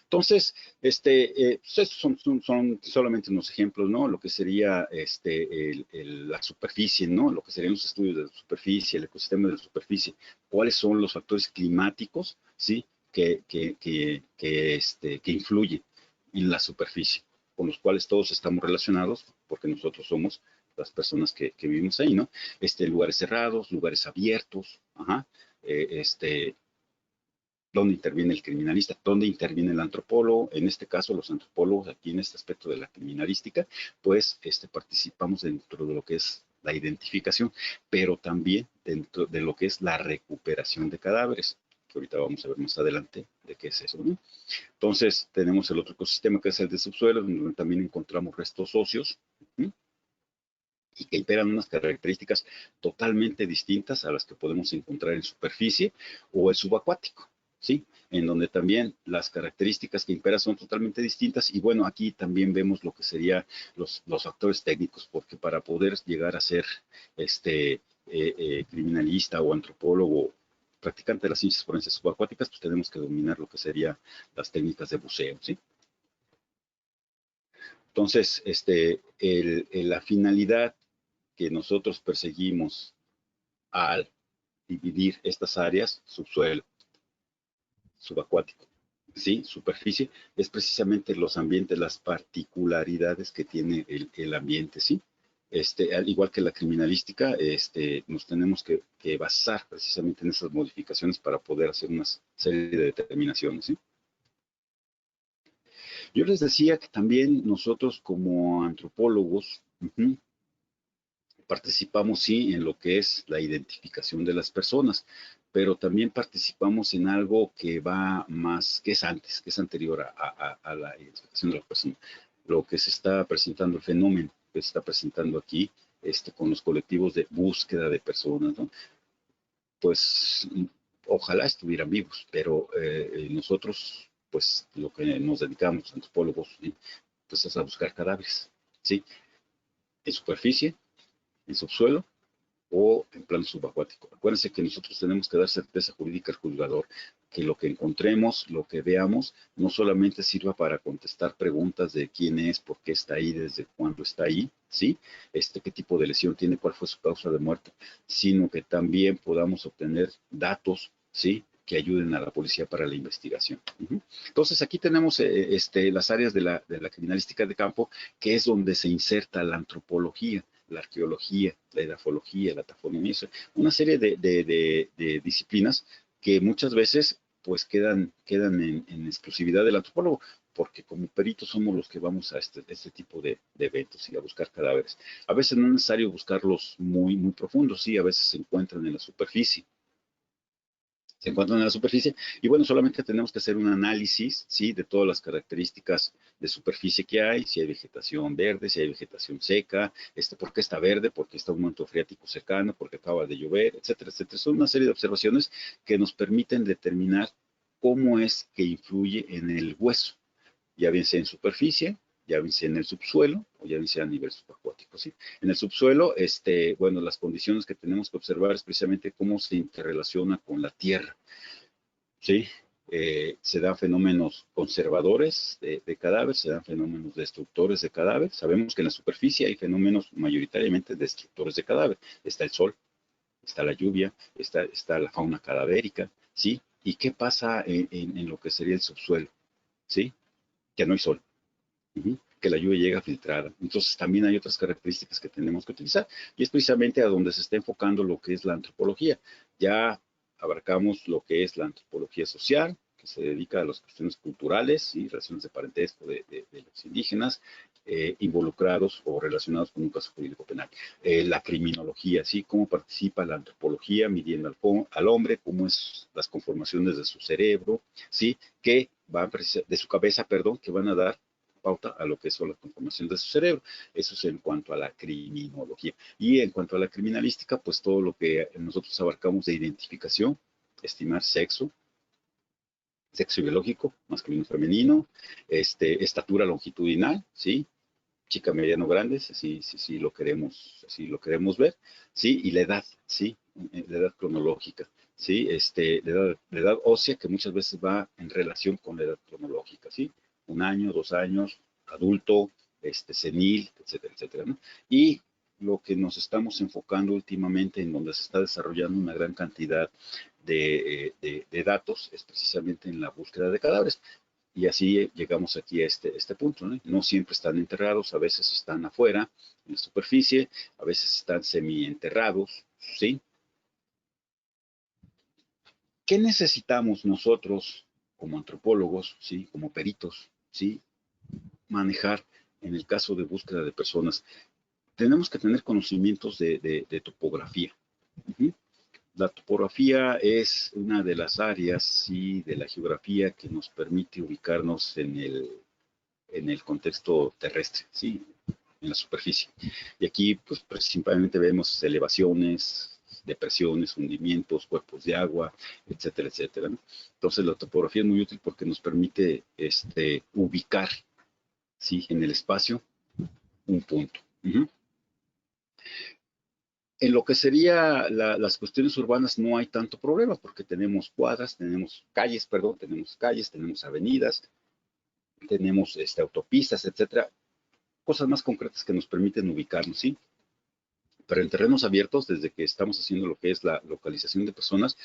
Entonces, pues estos son solamente unos ejemplos, ¿no? Lo que sería la superficie, ¿no? Lo que serían los estudios de la superficie, el ecosistema de la superficie, cuáles son los factores climáticos, ¿sí? Que influyen en la superficie, con los cuales todos estamos relacionados, porque nosotros somos las personas que vivimos ahí, ¿no? Lugares cerrados, lugares abiertos, ajá, dónde interviene el criminalista, dónde interviene el antropólogo. En este caso, los antropólogos, aquí en este aspecto de la criminalística, pues participamos dentro de lo que es la identificación, pero también dentro de lo que es la recuperación de cadáveres, que ahorita vamos a ver más adelante de qué es eso, ¿no? Entonces, tenemos el otro ecosistema que es el de subsuelo, donde también encontramos restos óseos, ¿sí? Y que imperan unas características totalmente distintas a las que podemos encontrar en superficie o el subacuático, ¿sí? En donde también las características que imperan son totalmente distintas. Y bueno, aquí también vemos lo que serían los factores técnicos, porque para poder llegar a ser criminalista o antropólogo, practicante de las ciencias forenses subacuáticas, pues tenemos que dominar lo que serían las técnicas de buceo, ¿sí? Entonces, la finalidad que nosotros perseguimos al dividir estas áreas, subsuelo, subacuático, ¿sí? Superficie, es precisamente los ambientes, las particularidades que tiene el ambiente, ¿sí? Al igual que la criminalística, nos tenemos que basar precisamente en esas modificaciones para poder hacer una serie de determinaciones, ¿sí? Yo les decía que también nosotros como antropólogos, participamos, sí, en lo que es la identificación de las personas, pero también participamos en algo que va más, que es antes, que es anterior a la identificación de la persona. Lo que se está presentando, el fenómeno que se está presentando aquí, con los colectivos de búsqueda de personas, ¿no? Pues ojalá estuvieran vivos, pero nosotros, pues lo que nos dedicamos, antropólogos, ¿sí? Pues es a buscar cadáveres, ¿sí? En superficie, en subsuelo o en plano subacuático. Acuérdense que nosotros tenemos que dar certeza jurídica al juzgador, que lo que encontremos, lo que veamos, no solamente sirva para contestar preguntas de quién es, por qué está ahí, desde cuándo está ahí, ¿sí? Qué tipo de lesión tiene, cuál fue su causa de muerte, sino que también podamos obtener datos, ¿sí? Que ayuden a la policía para la investigación. Entonces, aquí tenemos las áreas de la criminalística de campo, que es donde se inserta la antropología, la arqueología, la edafología, la tafonomía, una serie de disciplinas que muchas veces pues quedan en exclusividad del antropólogo, porque como peritos somos los que vamos a este tipo de eventos y a buscar cadáveres. A veces no es necesario buscarlos muy, muy profundos, sí, a veces se encuentran en la superficie. Se encuentran en la superficie y bueno, solamente tenemos que hacer un análisis, ¿sí? De todas las características de superficie que hay, si hay vegetación verde, si hay vegetación seca, por qué está verde, porque está un manto freático cercano, porque acaba de llover, etcétera, etcétera. Son una serie de observaciones que nos permiten determinar cómo es que influye en el hueso, ya bien sea en superficie, ya bien sea en el subsuelo o ya bien sea a nivel subacuático, ¿sí? En el subsuelo, bueno, las condiciones que tenemos que observar es precisamente cómo se interrelaciona con la tierra, ¿sí? Se dan fenómenos conservadores de cadáveres, se dan fenómenos destructores de cadáveres. Sabemos que en la superficie hay fenómenos mayoritariamente destructores de cadáveres. Está el sol, está la lluvia, está la fauna cadavérica, ¿sí? ¿Y qué pasa en lo que sería el subsuelo? ¿Sí? Que no hay sol. Que la lluvia llega filtrada. Entonces también hay otras características que tenemos que utilizar y es precisamente a donde se está enfocando lo que es la antropología. Ya abarcamos lo que es la antropología social, que se dedica a las cuestiones culturales y relaciones de parentesco de los indígenas involucrados o relacionados con un caso jurídico penal. La criminología, ¿sí? Cómo participa la antropología midiendo al hombre, cómo es las conformaciones de su cerebro, ¿sí? Que van de su cabeza, perdón, que van a dar pauta a lo que son las conformaciones de su cerebro. Eso es en cuanto a la criminología. Y en cuanto a la criminalística, pues todo lo que nosotros abarcamos de identificación, estimar sexo biológico, masculino, femenino, estatura longitudinal, ¿sí? Chica, mediano, grande, si lo queremos ver, ¿sí? Y la edad, ¿sí? La edad cronológica, ¿sí? La edad ósea que muchas veces va en relación con la edad cronológica, ¿sí? 1 año, 2 años, adulto, senil, etcétera, etcétera, ¿no? Y lo que nos estamos enfocando últimamente, en donde se está desarrollando una gran cantidad de datos, es precisamente en la búsqueda de cadáveres. Y así llegamos aquí a este punto, ¿no? No siempre están enterrados, a veces están afuera, en la superficie, a veces están semienterrados, ¿sí? ¿Qué necesitamos nosotros como antropólogos, ¿sí? Como peritos, ¿sí? Manejar en el caso de búsqueda de personas? Tenemos que tener conocimientos de topografía. Uh-huh. La topografía es una de las áreas, sí, de la geografía que nos permite ubicarnos en el contexto terrestre, ¿sí? En la superficie. Y aquí, pues, principalmente vemos elevaciones, depresiones, hundimientos, cuerpos de agua, etcétera, etcétera, ¿no? Entonces, la topografía es muy útil porque nos permite ubicar, ¿sí? En el espacio un punto. Uh-huh. En lo que sería las cuestiones urbanas no hay tanto problema porque tenemos cuadras, tenemos calles, tenemos avenidas, tenemos autopistas, etcétera, cosas más concretas que nos permiten ubicarnos, ¿sí? Pero en terrenos abiertos, desde que estamos haciendo lo que es la localización de personas,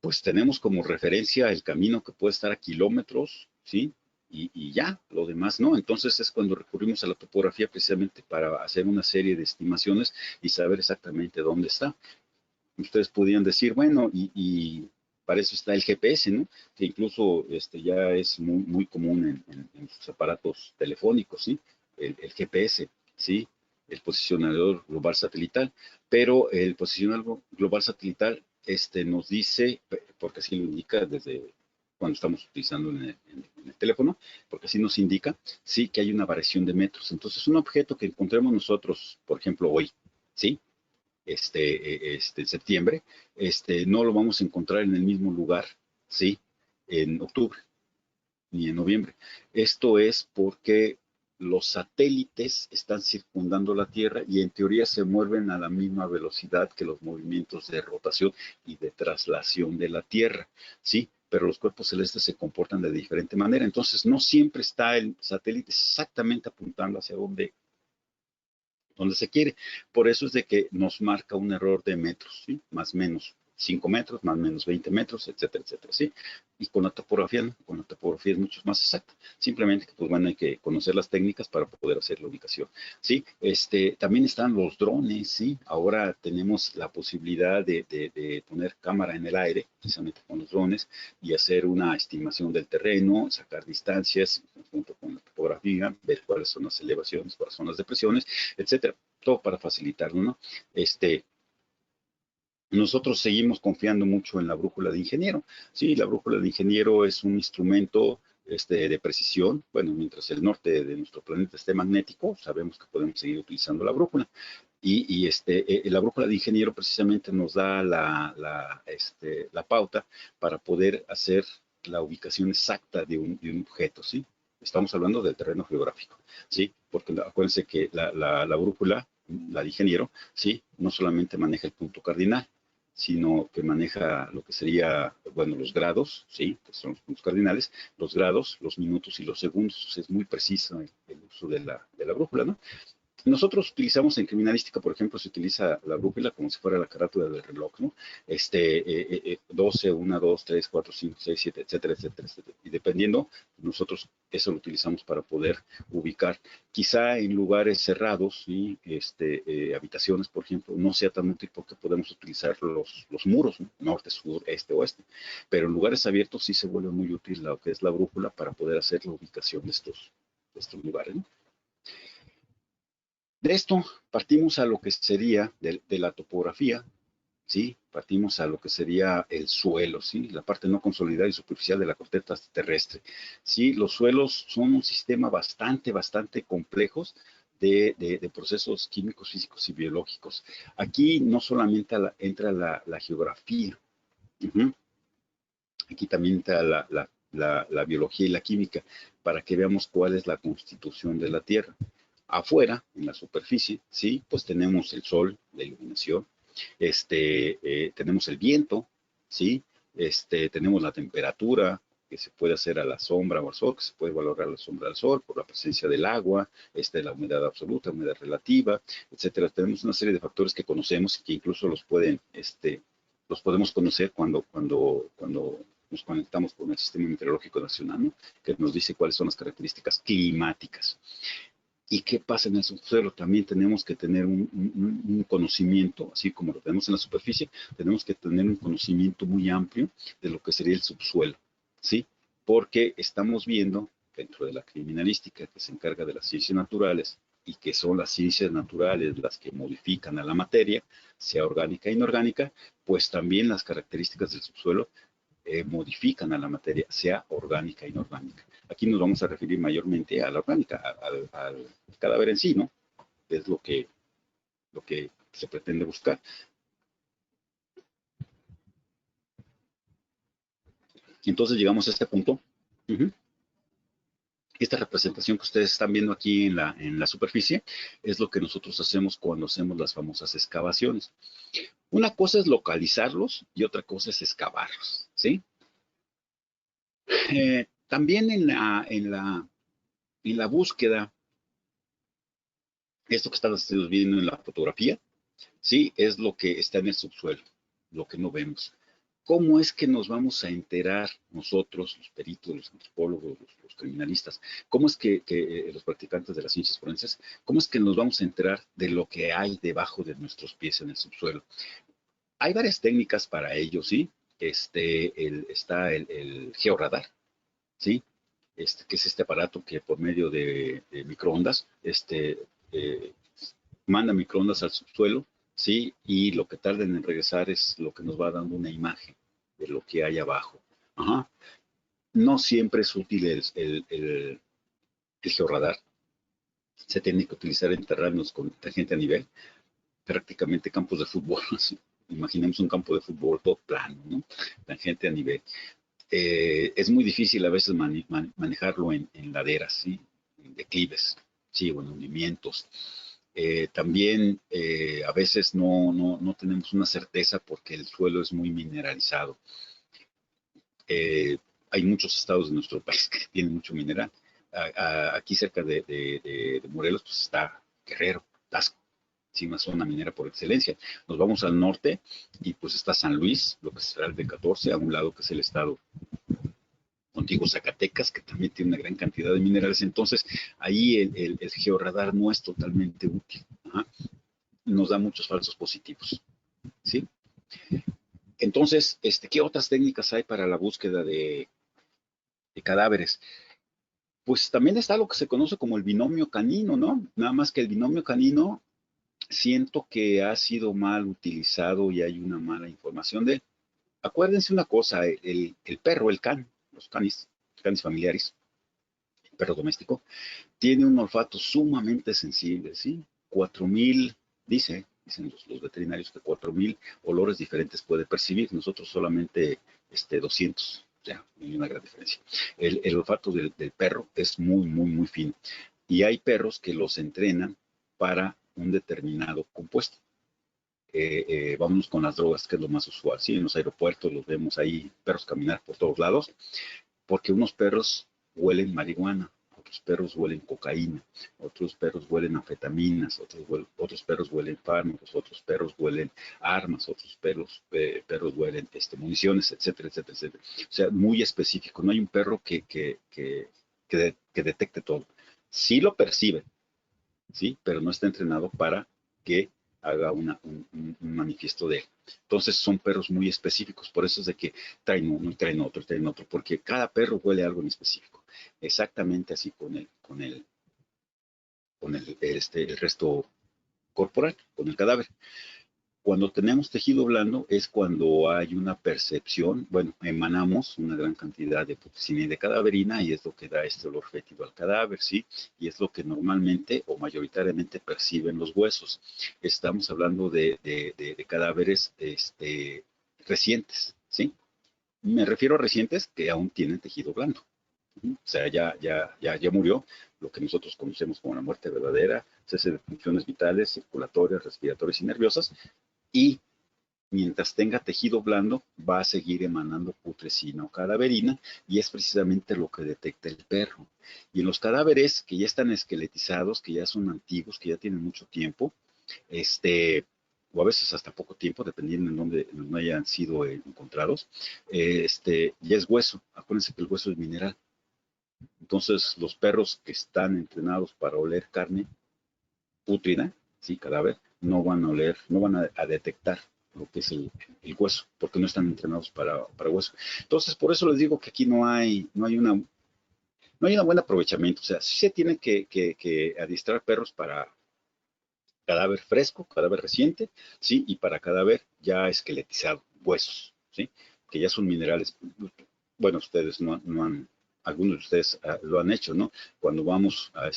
pues tenemos como referencia el camino que puede estar a kilómetros, ¿sí? Y ya, lo demás no. Entonces es cuando recurrimos a la topografía precisamente para hacer una serie de estimaciones y saber exactamente dónde está. Ustedes podrían decir, bueno, y para eso está el GPS, ¿no? Que incluso ya es muy, muy común en sus aparatos telefónicos, ¿sí? El GPS, ¿sí? El posicionador global satelital, pero el posicionador global satelital nos dice, porque así lo indica desde cuando estamos utilizando en el teléfono, porque así nos indica, sí, que hay una variación de metros. Entonces, un objeto que encontremos nosotros, por ejemplo, hoy, ¿sí? En septiembre, no lo vamos a encontrar en el mismo lugar, ¿sí? En octubre ni en noviembre. Esto es porque los satélites están circundando la Tierra y en teoría se mueven a la misma velocidad que los movimientos de rotación y de traslación de la Tierra, ¿sí? Pero los cuerpos celestes se comportan de diferente manera. Entonces, no siempre está el satélite exactamente apuntando hacia donde se quiere. Por eso es de que nos marca un error de metros, ¿sí? Más o menos 5 metros, más o menos 20 metros, etcétera, etcétera, ¿sí? Y con la topografía, ¿no? Con la topografía es mucho más exacta. Simplemente que, pues bueno, hay que conocer las técnicas para poder hacer la ubicación, ¿sí? También están los drones, ¿sí? Ahora tenemos la posibilidad de poner cámara en el aire, precisamente con los drones, y hacer una estimación del terreno, sacar distancias, junto con la topografía, ver cuáles son las elevaciones, cuáles son las depresiones, etcétera. Todo para facilitarlo, ¿no? Nosotros seguimos confiando mucho en la brújula de ingeniero. Sí, la brújula de ingeniero es un instrumento de precisión. Bueno, mientras el norte de nuestro planeta esté magnético, sabemos que podemos seguir utilizando la brújula. La brújula de ingeniero precisamente nos da la pauta para poder hacer la ubicación exacta de un objeto, ¿sí? Estamos hablando del terreno geográfico, ¿sí? Porque acuérdense que la brújula, la de ingeniero, ¿sí? No solamente maneja el punto cardinal, sino que maneja lo que sería, bueno, los grados, ¿sí? Que son los puntos cardinales, los grados, los minutos y los segundos. O sea, es muy preciso el uso de la brújula, ¿no? Nosotros utilizamos en criminalística, por ejemplo, se utiliza la brújula como si fuera la carátula del reloj, ¿no? 12, 1, 2, 3, 4, 5, 6, 7, etcétera, etcétera, etcétera. Y dependiendo, nosotros eso lo utilizamos para poder ubicar. Quizá en lugares cerrados, ¿sí? Habitaciones, por ejemplo, no sea tan útil porque podemos utilizar los muros, ¿no? Norte, sur, este, oeste. Pero en lugares abiertos sí se vuelve muy útil lo que es la brújula para poder hacer la ubicación de estos lugares, ¿no? De esto partimos a lo que sería de la topografía, ¿sí? Partimos a lo que sería el suelo, ¿sí? La parte no consolidada y superficial de la corteza terrestre, ¿sí? Los suelos son un sistema bastante complejos de procesos químicos, físicos y biológicos. Aquí no solamente entra la geografía, uh-huh. Aquí también entra la biología y la química, para que veamos cuál es la constitución de la Tierra. Afuera, en la superficie, ¿sí? Pues tenemos el sol, la iluminación, tenemos el viento, ¿sí? Tenemos la temperatura que se puede hacer a la sombra o al sol, que se puede valorar a la sombra al sol por la presencia del agua, la humedad absoluta, humedad relativa, etcétera. Tenemos una serie de factores que conocemos y que incluso los podemos conocer cuando nos conectamos con el Sistema Meteorológico Nacional, ¿no? Que nos dice cuáles son las características climáticas. ¿Y qué pasa en el subsuelo? También tenemos que tener un conocimiento, así como lo tenemos en la superficie, tenemos que tener un conocimiento muy amplio de lo que sería el subsuelo, ¿sí? Porque estamos viendo, dentro de la criminalística que se encarga de las ciencias naturales, y que son las ciencias naturales las que modifican a la materia, sea orgánica e inorgánica, pues también las características del subsuelo modifican a la materia, sea orgánica e inorgánica. Aquí nos vamos a referir mayormente a la orgánica, al cadáver en sí, ¿no? Es lo que se pretende buscar. Entonces llegamos a este punto. Uh-huh. Esta representación que ustedes están viendo aquí en la superficie es lo que nosotros hacemos cuando hacemos las famosas excavaciones. Una cosa es localizarlos y otra cosa es excavarlos, ¿sí? También en la búsqueda, esto que están ustedes viendo en la fotografía, sí, es lo que está en el subsuelo, lo que no vemos. ¿Cómo es que nos vamos a enterar nosotros, los peritos, los antropólogos, los criminalistas? ¿Cómo es que los practicantes de las ciencias forenses, cómo es que nos vamos a enterar de lo que hay debajo de nuestros pies en el subsuelo? Hay varias técnicas para ello, ¿sí? Está el georradar, ¿sí? Que es este aparato que por medio de microondas, eh, manda microondas al subsuelo, ¿sí? Y lo que tarden en regresar es lo que nos va dando una imagen de lo que hay abajo. Ajá. No siempre es útil el georradar. Se tiene que utilizar en terrenos con tangente a nivel, prácticamente campos de fútbol. Imaginemos un campo de fútbol todo plano, ¿no? Tangente a nivel. Es muy difícil a veces manejarlo en laderas, ¿sí? En declives, ¿sí? O en hundimientos. También a veces no tenemos una certeza porque el suelo es muy mineralizado. Hay muchos estados de nuestro país que tienen mucho mineral. Aquí cerca de Morelos pues está Guerrero, Tasco, sí, una zona minera por excelencia. Nos vamos al norte y pues está San Luis, lo que será el B14, a un lado que es el estado contigo Zacatecas, que también tiene una gran cantidad de minerales. Entonces, ahí el georradar no es totalmente útil. Ajá. Nos da muchos falsos positivos, ¿sí? Entonces, ¿qué otras técnicas hay para la búsqueda de cadáveres? Pues también está lo que se conoce como el binomio canino, ¿no? Nada más que el binomio canino siento que ha sido mal utilizado y hay una mala información de él. Acuérdense una cosa, el perro, el can, los canis familiares, el perro doméstico, tiene un olfato sumamente sensible, ¿sí? 4000, dicen los veterinarios que 4000 olores diferentes puede percibir. Nosotros solamente 200, o sea, hay una gran diferencia. El olfato del perro es muy fino. Y hay perros que los entrenan para un determinado compuesto. Vámonos con las drogas, que es lo más usual, ¿sí? En los aeropuertos los vemos ahí, perros caminar por todos lados, porque unos perros huelen marihuana, otros perros huelen cocaína, otros perros huelen anfetaminas, otros perros huelen fármacos, otros perros huelen armas, otros perros huelen municiones, etcétera, etcétera, etcétera. O sea, muy específico. No hay un perro que detecte todo. Sí lo percibe, ¿sí? Pero no está entrenado para que haga un manifiesto de él. Entonces son perros muy específicos, por eso es de que traen uno y traen otro, porque cada perro huele a algo en específico. Exactamente así con el resto corporal, con el cadáver. Cuando tenemos tejido blando es cuando hay una percepción, bueno, emanamos una gran cantidad de putricina y de cadaverina y es lo que da este olor fétido al cadáver, ¿sí? Y es lo que normalmente o mayoritariamente perciben los huesos. Estamos hablando de cadáveres recientes, ¿sí? Me refiero a recientes que aún tienen tejido blando. O sea, ya murió lo que nosotros conocemos como la muerte verdadera, cese de funciones vitales, circulatorias, respiratorias y nerviosas, y mientras tenga tejido blando, va a seguir emanando putrescina o cadaverina, y es precisamente lo que detecta el perro. Y en los cadáveres que ya están esqueletizados, que ya son antiguos, que ya tienen mucho tiempo, o a veces hasta poco tiempo, dependiendo en dónde hayan sido encontrados, ya es hueso. Acuérdense que el hueso es mineral. Entonces, los perros que están entrenados para oler carne pútrida, sí, cadáver, no van a oler, no van a detectar lo que es el hueso, porque no están entrenados para hueso. Entonces, por eso les digo que aquí no hay un buen aprovechamiento. O sea, sí se tiene que adiestrar perros para cadáver fresco, cadáver reciente, sí, y para cadáver ya esqueletizado, huesos, sí, que ya son minerales. Bueno, ustedes no han, algunos de ustedes lo han hecho, ¿no? Cuando vamos a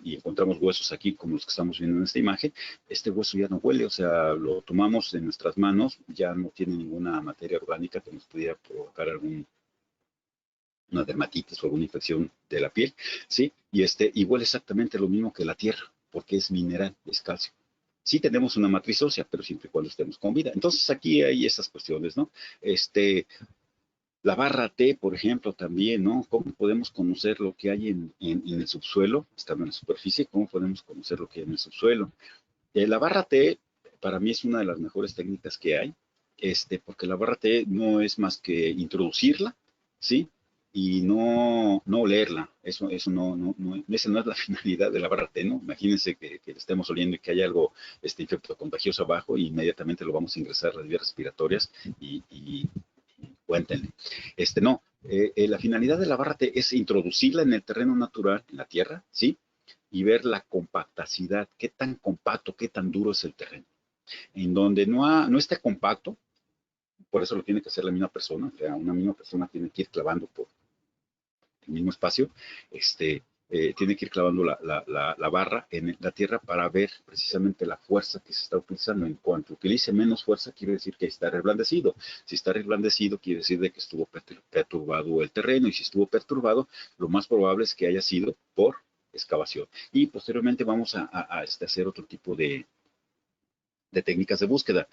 y encontramos huesos aquí, como los que estamos viendo en esta imagen, este hueso ya no huele, o sea, lo tomamos en nuestras manos, ya no tiene ninguna materia orgánica que nos pudiera provocar una dermatitis o alguna infección de la piel, ¿sí? Y huele exactamente lo mismo que la tierra, porque es mineral, es calcio. Sí tenemos una matriz ósea, pero siempre y cuando estemos con vida. Entonces aquí hay esas cuestiones, ¿no? La barra T, por ejemplo, también, ¿no? ¿Cómo podemos conocer lo que hay en el subsuelo, estando en la superficie? ¿Cómo podemos conocer lo que hay en el subsuelo? La barra T, para mí, es una de las mejores técnicas que hay, porque la barra T no es más que introducirla, ¿sí? Y no olerla. Eso esa no es la finalidad de la barra T, ¿no? Imagínense que estemos oliendo y que hay algo infecto contagioso abajo y inmediatamente lo vamos a ingresar a las vías respiratorias y cuéntenle. No, la finalidad de la barra T es introducirla en el terreno natural, en la tierra, ¿sí? Y ver la compactacidad, qué tan compacto, qué tan duro es el terreno. En donde no esté compacto, por eso lo tiene que hacer la misma persona, o sea, una misma persona tiene que ir clavando por el mismo espacio, tiene que ir clavando la barra en la tierra para ver precisamente la fuerza que se está utilizando. En cuanto utilice menos fuerza, quiere decir que está reblandecido. Si está reblandecido, quiere decir de que estuvo perturbado el terreno, y si estuvo perturbado, lo más probable es que haya sido por excavación. Y posteriormente vamos a hacer otro tipo de técnicas de búsqueda,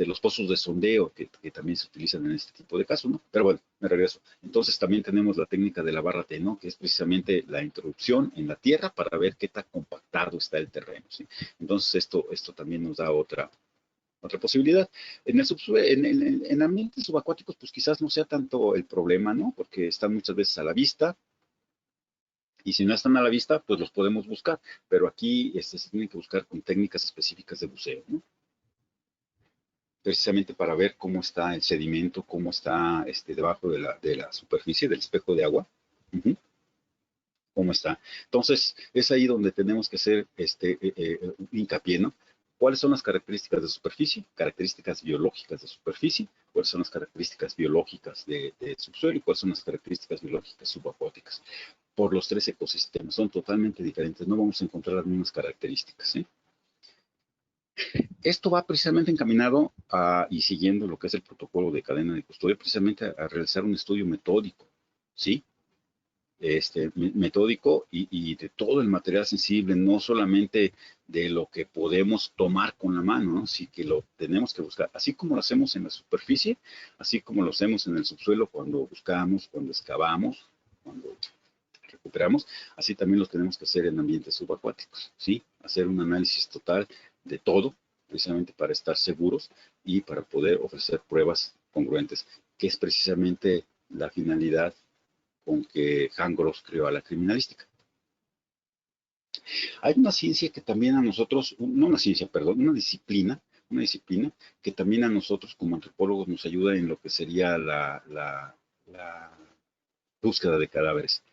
los pozos de sondeo que también se utilizan en este tipo de casos, ¿no? Pero bueno, me regreso. Entonces también tenemos la técnica de la barra T, ¿no? Que es precisamente la introducción en la tierra para ver qué tan compactado está el terreno, ¿sí? Entonces esto también nos da otra posibilidad. En ambientes subacuáticos, pues quizás no sea tanto el problema, ¿no? Porque están muchas veces a la vista, y si no están a la vista, pues los podemos buscar, pero aquí se tienen que buscar con técnicas específicas de buceo, ¿no? Precisamente para ver cómo está el sedimento, cómo está debajo de la superficie del espejo de agua. Uh-huh. Cómo está. Entonces, es ahí donde tenemos que hacer hincapié, ¿no? ¿Cuáles son las características de superficie? Características biológicas de superficie. ¿Cuáles son las características biológicas de subsuelo? ¿Y cuáles son las características biológicas subacuáticas? Por los tres ecosistemas. Son totalmente diferentes. No vamos a encontrar las mismas características, ¿eh? Esto va precisamente encaminado y siguiendo lo que es el protocolo de cadena de custodia, precisamente a realizar un estudio metódico, ¿sí? Metódico y de todo el material sensible, no solamente de lo que podemos tomar con la mano, ¿no? Sí, que lo tenemos que buscar, así como lo hacemos en la superficie, así como lo hacemos en el subsuelo cuando buscamos, cuando excavamos, cuando recuperamos, así también lo tenemos que hacer en ambientes subacuáticos, ¿sí? Hacer un análisis total de todo, precisamente para estar seguros y para poder ofrecer pruebas congruentes, que es precisamente la finalidad con que Hans Gross creó a la criminalística. Hay una ciencia que también a nosotros, no una ciencia, perdón, una disciplina que también a nosotros como antropólogos nos ayuda en lo que sería la búsqueda de cadáveres.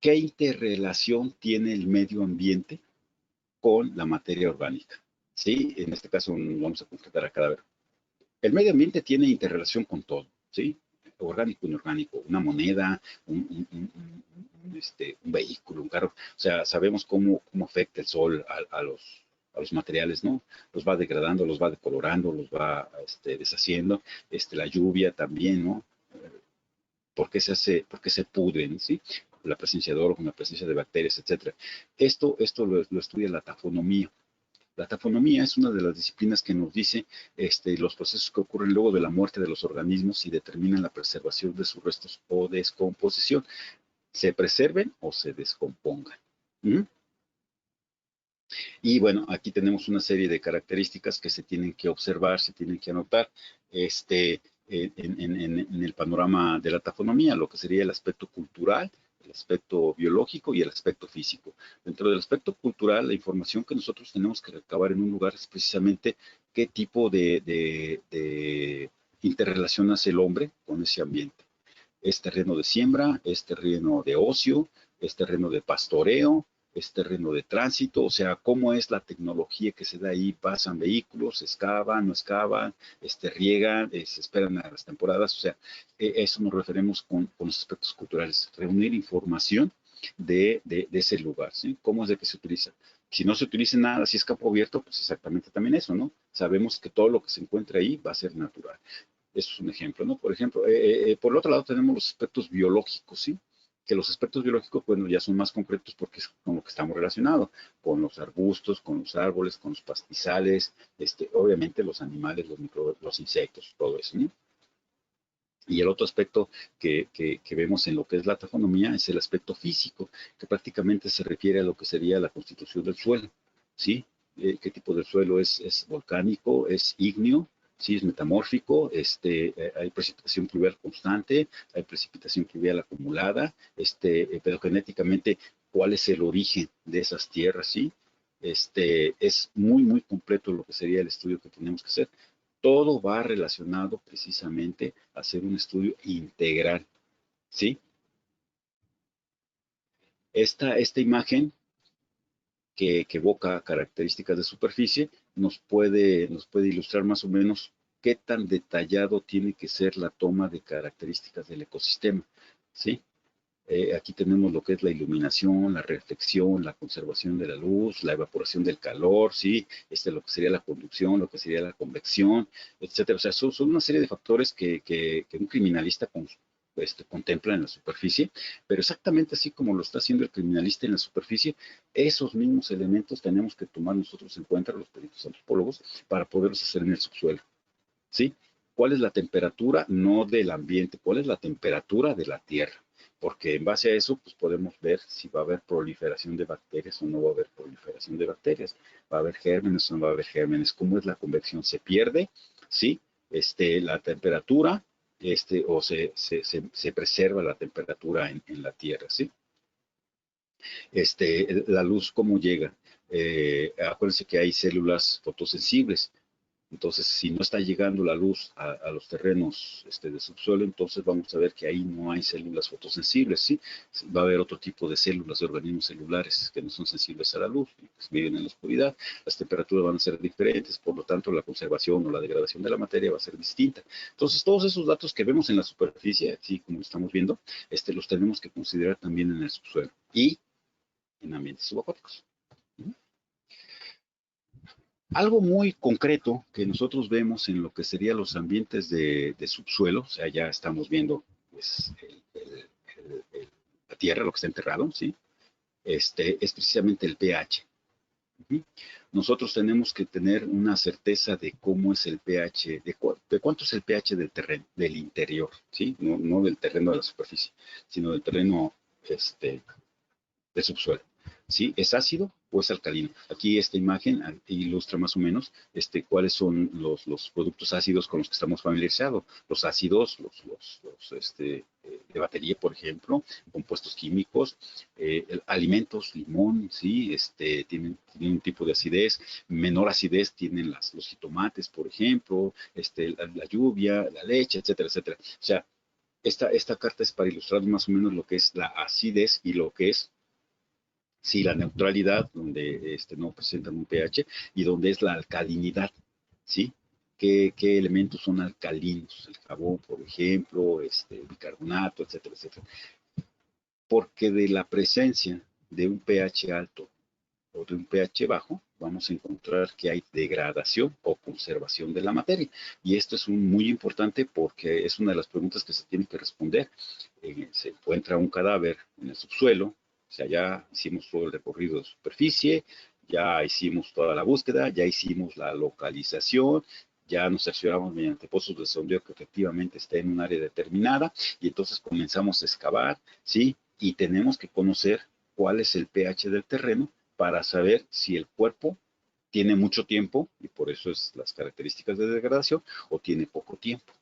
¿Qué interrelación tiene el medio ambiente con la materia orgánica? ¿sí? En este caso nos vamos a concretar a cadáver. El medio ambiente tiene interrelación con todo, ¿sí? Orgánico, inorgánico, una moneda, un vehículo, un carro. O sea, sabemos cómo afecta el sol a los materiales, ¿no? Los va degradando, los va decolorando, los va deshaciendo. La lluvia también, ¿no? ¿Por qué se pudren, ¿sí? La presencia de órganos, la presencia de bacterias, etcétera. Esto lo estudia la tafonomía. La tafonomía es una de las disciplinas que nos dice los procesos que ocurren luego de la muerte de los organismos y determinan la preservación de sus restos o descomposición. Se preserven o se descompongan. ¿Mm? Y bueno, aquí tenemos una serie de características que se tienen que observar, se tienen que anotar en el panorama de la tafonomía, lo que sería el aspecto cultural, el aspecto biológico y el aspecto físico. Dentro del aspecto cultural, la información que nosotros tenemos que recabar en un lugar es precisamente qué tipo de interrelación hace el hombre con ese ambiente. ¿Es terreno de siembra? ¿Es terreno de ocio? ¿Es terreno de pastoreo? ¿Es terreno de tránsito? O sea, ¿cómo es la tecnología que se da ahí? ¿Pasan vehículos? ¿Excavan? ¿No excavan? ¿Riegan? ¿Se esperan a las temporadas? O sea, eso nos referimos con los aspectos culturales. Reunir información de ese lugar, ¿sí? ¿Cómo es de que se utiliza? Si no se utiliza nada, si es campo abierto, pues exactamente también eso, ¿no? Sabemos que todo lo que se encuentra ahí va a ser natural. Eso es un ejemplo, ¿no? Por ejemplo, por el otro lado tenemos los aspectos biológicos, ¿sí? Que los aspectos biológicos, bueno, ya son más concretos porque es con lo que estamos relacionados, con los arbustos, con los árboles, con los pastizales, obviamente los animales, los insectos, todo eso, ¿no? Y el otro aspecto que vemos en lo que es la taxonomía es el aspecto físico, que prácticamente se refiere a lo que sería la constitución del suelo, ¿sí? ¿Qué tipo de suelo es? ¿Es volcánico? ¿Es ígneo? ¿Sí? ¿Es metamórfico? Hay precipitación pluvial constante, hay precipitación pluvial acumulada, pero genéticamente, ¿cuál es el origen de esas tierras? ¿Sí? Es muy, muy completo lo que sería el estudio que tenemos que hacer. Todo va relacionado precisamente a hacer un estudio integral, ¿sí? Esta imagen que evoca características de superficie nos puede ilustrar más o menos qué tan detallado tiene que ser la toma de características del ecosistema, ¿sí? Aquí tenemos lo que es la iluminación, la reflexión, la conservación de la luz, la evaporación del calor, ¿sí? Lo que sería la conducción, lo que sería la convección, etcétera. O sea, son una serie de factores que un criminalista contempla en la superficie, pero exactamente así como lo está haciendo el criminalista en la superficie, esos mismos elementos tenemos que tomar nosotros en cuenta, los peritos antropólogos, para poderlos hacer en el subsuelo, ¿sí? ¿Cuál es la temperatura? No del ambiente, ¿cuál es la temperatura de la tierra? Porque en base a eso, pues podemos ver si va a haber proliferación de bacterias o no va a haber proliferación de bacterias. ¿Va a haber gérmenes o no va a haber gérmenes? ¿Cómo es la convección? ¿Se pierde? ¿Sí? La temperatura, o se preserva la temperatura en la tierra, ¿sí? La luz, ¿cómo llega? Acuérdense que hay células fotosensibles. Entonces, si no está llegando la luz a los terrenos de subsuelo, entonces vamos a ver que ahí no hay células fotosensibles, ¿sí? Va a haber otro tipo de células, de organismos celulares que no son sensibles a la luz, que viven en la oscuridad. Las temperaturas van a ser diferentes, por lo tanto, la conservación o la degradación de la materia va a ser distinta. Entonces, todos esos datos que vemos en la superficie, así como estamos viendo, los tenemos que considerar también en el subsuelo y en ambientes subacuáticos. Algo muy concreto que nosotros vemos en lo que serían los ambientes de subsuelo, o sea, ya estamos viendo pues, la tierra, lo que está enterrado, ¿sí? Es precisamente el pH. Nosotros tenemos que tener una certeza de cómo es el pH, de cuánto es el pH del terreno, del interior, ¿sí? No del terreno de la superficie, sino del terreno de subsuelo. ¿Sí? ¿Es ácido o es alcalino? Aquí esta imagen ilustra más o menos cuáles son los productos ácidos con los que estamos familiarizados. Los ácidos, de batería, por ejemplo, compuestos químicos, alimentos, limón, ¿sí? Tienen un tipo de acidez. Menor acidez tienen los jitomates, por ejemplo, la lluvia, la leche, etcétera, etcétera. O sea, esta carta es para ilustrar más o menos lo que es la acidez y lo que es Sí, la neutralidad, donde no presentan un pH, y donde es la alcalinidad, ¿sí? ¿Qué elementos son alcalinos? El jabón, por ejemplo, bicarbonato, etcétera, etcétera. Porque de la presencia de un pH alto o de un pH bajo, vamos a encontrar que hay degradación o conservación de la materia. Y esto es muy importante porque es una de las preguntas que se tiene que responder. Se encuentra un cadáver en el subsuelo, o sea, ya hicimos todo el recorrido de superficie, ya hicimos toda la búsqueda, ya hicimos la localización, ya nos cercioramos mediante pozos de sondeo que efectivamente esté en un área determinada, y entonces comenzamos a excavar, ¿sí? Y tenemos que conocer cuál es el pH del terreno para saber si el cuerpo tiene mucho tiempo, y por eso es las características de degradación, o tiene poco tiempo.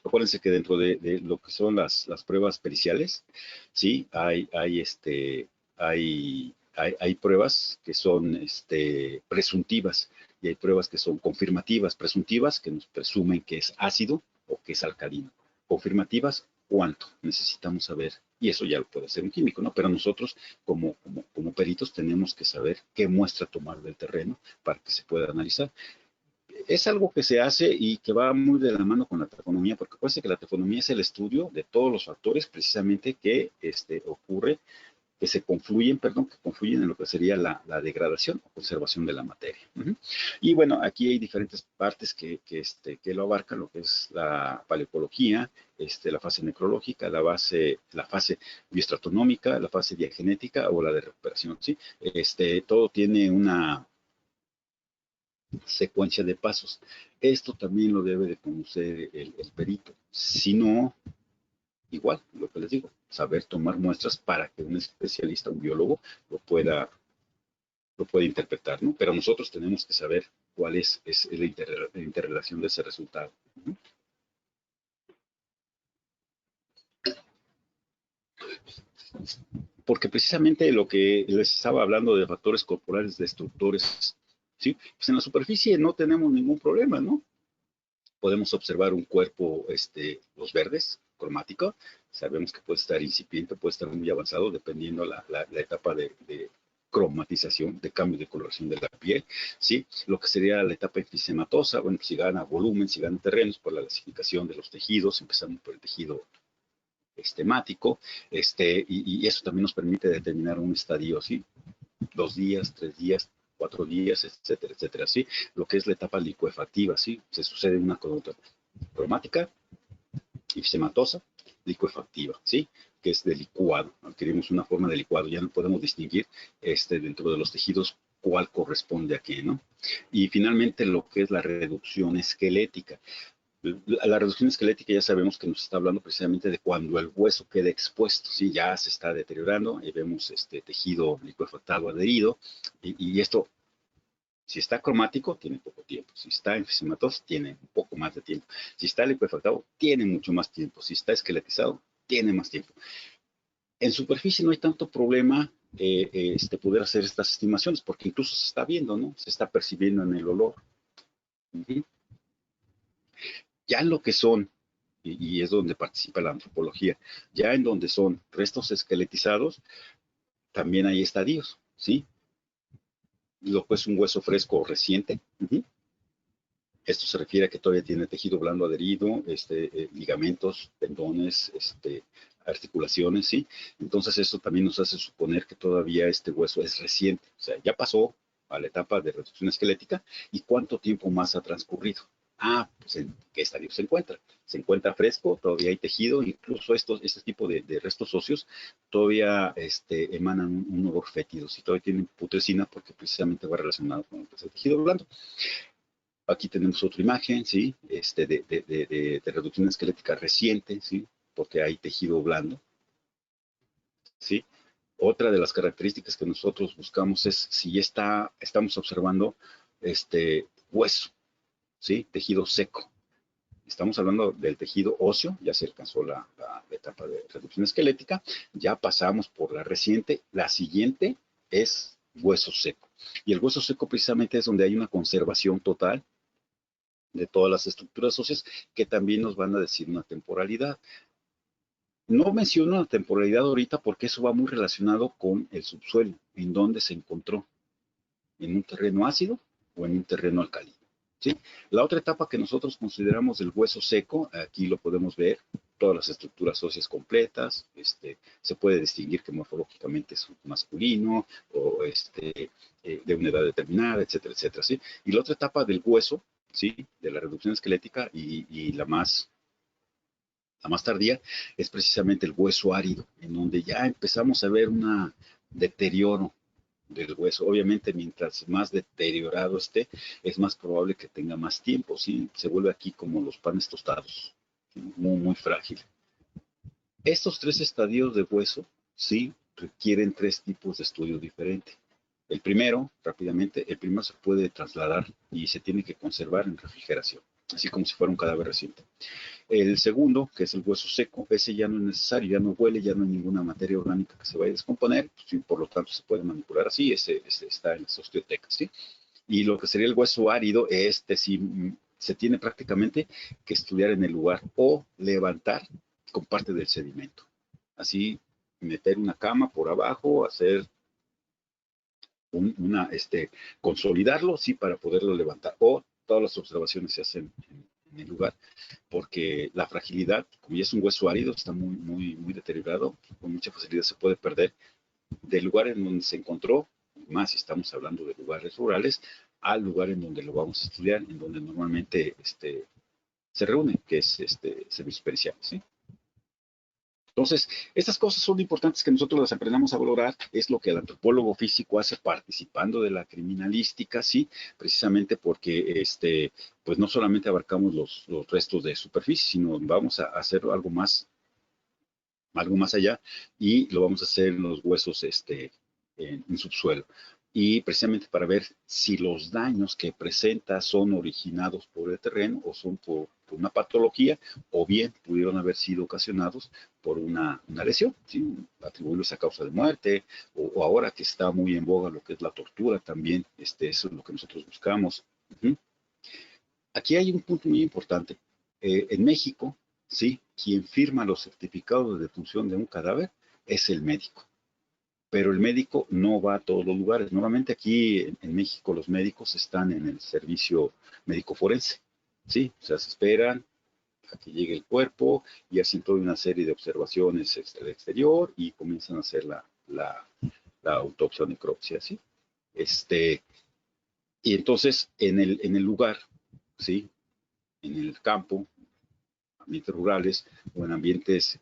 Acuérdense que dentro de lo que son las pruebas periciales, sí, hay pruebas que son presuntivas, y hay pruebas que son confirmativas. Presuntivas, que nos presumen que es ácido o que es alcalino. Confirmativas, cuánto necesitamos saber, y eso ya lo puede hacer un químico, ¿no? Pero nosotros como peritos tenemos que saber qué muestra tomar del terreno para que se pueda analizar. Es algo que se hace y que va muy de la mano con la taxonomía, porque acuérdense que la taxonomía es el estudio de todos los factores precisamente que ocurre, que confluyen en lo que sería la degradación o conservación de la materia. Y bueno, aquí hay diferentes partes que lo abarcan, lo que es la paleoecología, la fase necrológica, la fase bioestratonómica, la fase diagenética o la de recuperación, ¿sí? Todo tiene una secuencia de pasos. Esto también lo debe de conocer el perito. Si no, igual, lo que les digo, saber tomar muestras para que un especialista, un biólogo, lo pueda interpretar, ¿no? Pero nosotros tenemos que saber cuál es la interrelación de ese resultado. Porque precisamente lo que les estaba hablando de factores corporales destructores, ¿sí? Pues en la superficie no tenemos ningún problema, ¿no? Podemos observar un cuerpo, los verdes, cromático. Sabemos que puede estar incipiente, puede estar muy avanzado, dependiendo la etapa de cromatización, de cambio de coloración de la piel, ¿sí? Lo que sería la etapa enfisematosa, bueno, si gana volumen, si gana terrenos, por la clasificación de los tejidos, empezando por el tejido estémático, y eso también nos permite determinar un estadio, ¿sí? 2 días, 3 días, 4 días, etcétera, etcétera, ¿sí? Lo que es la etapa licuefactiva, ¿sí? Se sucede una con otra. Cromática, ifsematosa, licuefactiva, ¿sí? Que es de licuado. Adquirimos una forma de licuado, ya no podemos distinguir dentro de los tejidos cuál corresponde a qué, ¿no? Y finalmente lo que es la reducción esquelética. La reducción esquelética ya sabemos que nos está hablando precisamente de cuando el hueso queda expuesto, ¿sí? Ya se está deteriorando y vemos tejido licuefactado adherido, y esto, si está cromático, tiene poco tiempo. Si está enfisematoso, tiene un poco más de tiempo. Si está licuefactado, tiene mucho más tiempo. Si está esqueletizado, tiene más tiempo. En superficie no hay tanto problema poder hacer estas estimaciones, porque incluso se está viendo, ¿no? Se está percibiendo en el olor. Ya en lo que son, y es donde participa la antropología, ya en donde son restos esqueletizados, también hay estadios, ¿sí? Lo que es un hueso fresco o reciente. Esto se refiere a que todavía tiene tejido blando adherido, ligamentos, tendones, articulaciones, ¿sí? Entonces eso también nos hace suponer que todavía este hueso es reciente, o sea, ya pasó a la etapa de reducción esquelética, y cuánto tiempo más ha transcurrido. Pues ¿en qué estadio se encuentra? Se encuentra fresco, todavía hay tejido, incluso este tipo de restos óseos todavía emanan un olor fétido, si todavía tienen putrescina, porque precisamente va relacionado con el tejido blando. Aquí tenemos otra imagen, ¿sí? De reducción esquelética reciente, ¿sí? Porque hay tejido blando, ¿sí? Otra de las características que nosotros buscamos es si estamos observando hueso, ¿sí? Tejido seco. Estamos hablando del tejido óseo, ya se alcanzó la etapa de reducción esquelética, ya pasamos por la reciente, la siguiente es hueso seco. Y el hueso seco precisamente es donde hay una conservación total de todas las estructuras óseas, que también nos van a decir una temporalidad. No menciono la temporalidad ahorita porque eso va muy relacionado con el subsuelo, en donde se encontró, en un terreno ácido o en un terreno alcalino. ¿Sí? La otra etapa que nosotros consideramos del hueso seco, aquí lo podemos ver, todas las estructuras óseas completas, se puede distinguir que morfológicamente es masculino o de una edad determinada, etcétera, etcétera. ¿Sí? Y la otra etapa del hueso, ¿sí? De la reducción esquelética y la más tardía, es precisamente el hueso árido, en donde ya empezamos a ver un deterioro del hueso. Obviamente, mientras más deteriorado esté, es más probable que tenga más tiempo, ¿sí? Se vuelve aquí como los panes tostados, ¿sí? Muy, muy frágil. Estos 3 estadios de hueso, sí, requieren 3 tipos de estudio diferentes. El primero, rápidamente, el primero se puede trasladar y se tiene que conservar en refrigeración, así como si fuera un cadáver reciente. El segundo, que es el hueso seco, ese ya no es necesario, ya no huele, ya no hay ninguna materia orgánica que se vaya a descomponer, pues, y por lo tanto se puede manipular así, ese está en las osteotecas, ¿sí? Y lo que sería el hueso árido, sí se tiene prácticamente que estudiar en el lugar o levantar con parte del sedimento. Así, meter una cama por abajo, hacer consolidarlo, sí, para poderlo levantar. O todas las observaciones se hacen en el lugar, porque la fragilidad, como ya es un hueso árido, está muy, muy, muy deteriorado, con mucha facilidad se puede perder del lugar en donde se encontró, más si estamos hablando de lugares rurales, al lugar en donde lo vamos a estudiar, en donde normalmente se reúne, que es semipericial, ¿sí? Entonces, estas cosas son importantes que nosotros las aprendamos a valorar, es lo que el antropólogo físico hace participando de la criminalística, sí, precisamente porque pues no solamente abarcamos los restos de superficie, sino vamos a hacer algo más allá y lo vamos a hacer en los huesos en subsuelo. Y precisamente para ver si los daños que presenta son originados por el terreno o son por una patología o bien pudieron haber sido ocasionados por una lesión, ¿sí? Atribuirles a causa de muerte o ahora que está muy en boga lo que es la tortura también, eso es lo que nosotros buscamos. Aquí hay un punto muy importante. En México, ¿sí? Quien firma los certificados de defunción de un cadáver es el médico. Pero el médico no va a todos los lugares. Normalmente aquí en México los médicos están en el servicio médico forense, ¿sí? O sea, se esperan a que llegue el cuerpo y hacen toda una serie de observaciones al exterior y comienzan a hacer la autopsia o necropsia, ¿sí? Y entonces en el lugar, ¿sí? En el campo, ambientes rurales o en ambientes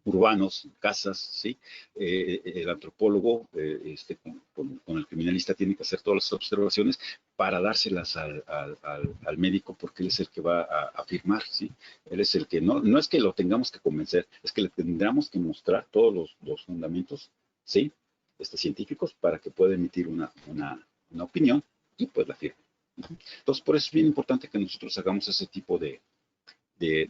urbanos, casas, ¿sí? El antropólogo con el criminalista tiene que hacer todas las observaciones para dárselas al médico porque él es el que va a firmar, ¿sí? Él es el que, no es que lo tengamos que convencer, es que le tendremos que mostrar todos los fundamentos, ¿sí? Científicos para que pueda emitir una opinión y pues la firma. Entonces, por eso es bien importante que nosotros hagamos ese tipo de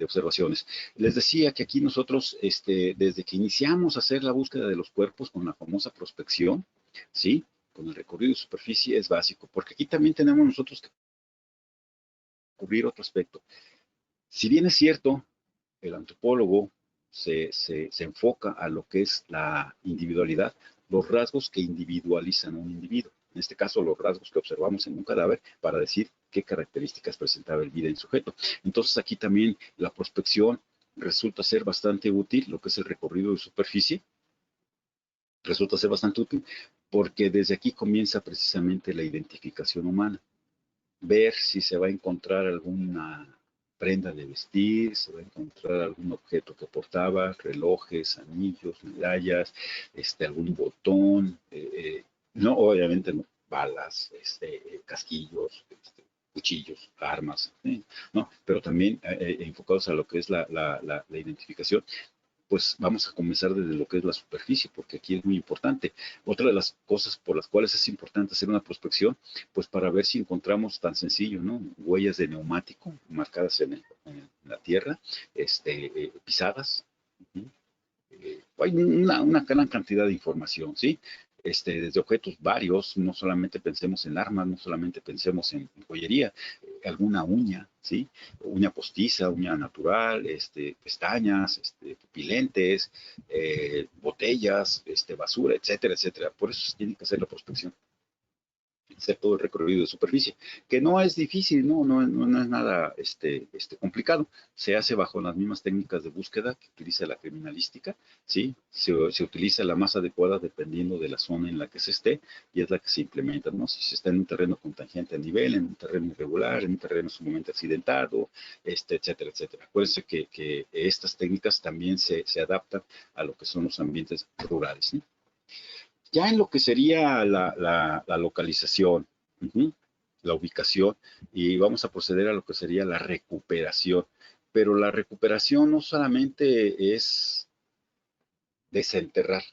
observaciones. Les decía que aquí nosotros, desde que iniciamos a hacer la búsqueda de los cuerpos con la famosa prospección, ¿sí? Con el recorrido de superficie es básico, porque aquí también tenemos nosotros que cubrir otro aspecto. Si bien es cierto, el antropólogo se enfoca a lo que es la individualidad, los rasgos que individualizan a un individuo. En este caso, los rasgos que observamos en un cadáver para decir qué características presentaba el vida en sujeto. Entonces, aquí también la prospección resulta ser bastante útil, lo que es el recorrido de superficie, resulta ser bastante útil porque desde aquí comienza precisamente la identificación humana. Ver si se va a encontrar alguna prenda de vestir, se va a encontrar algún objeto que portaba, relojes, anillos, medallas, algún botón, no, obviamente no, balas, casquillos, cuchillos, armas, ¿no? Pero también enfocados a lo que es la identificación, pues vamos a comenzar desde lo que es la superficie, porque aquí es muy importante. Otra de las cosas por las cuales es importante hacer una prospección, pues para ver si encontramos tan sencillo, ¿no? Huellas de neumático marcadas en la tierra, pisadas. Hay una gran cantidad de información, ¿sí? Desde objetos varios, no solamente pensemos en armas, no solamente pensemos en joyería. alguna uña, ¿sí? Uña postiza, uña natural, pestañas, pupilentes, botellas, basura, etcétera, etcétera. Por eso se tiene que hacer la prospección, hacer todo el recorrido de superficie, que no es difícil, no es nada complicado. Se hace bajo las mismas técnicas de búsqueda que utiliza la criminalística, ¿sí? Se utiliza la más adecuada dependiendo de la zona en la que se esté y es la que se implementa, ¿no? Si se está en un terreno con tangente a nivel, en un terreno irregular, en un terreno sumamente accidentado, etcétera, etcétera. Acuérdense que estas técnicas también se adaptan a lo que son los ambientes rurales, ¿sí? Ya en lo que sería la localización, la ubicación, y vamos a proceder a lo que sería la recuperación. Pero la recuperación no solamente es desenterrar,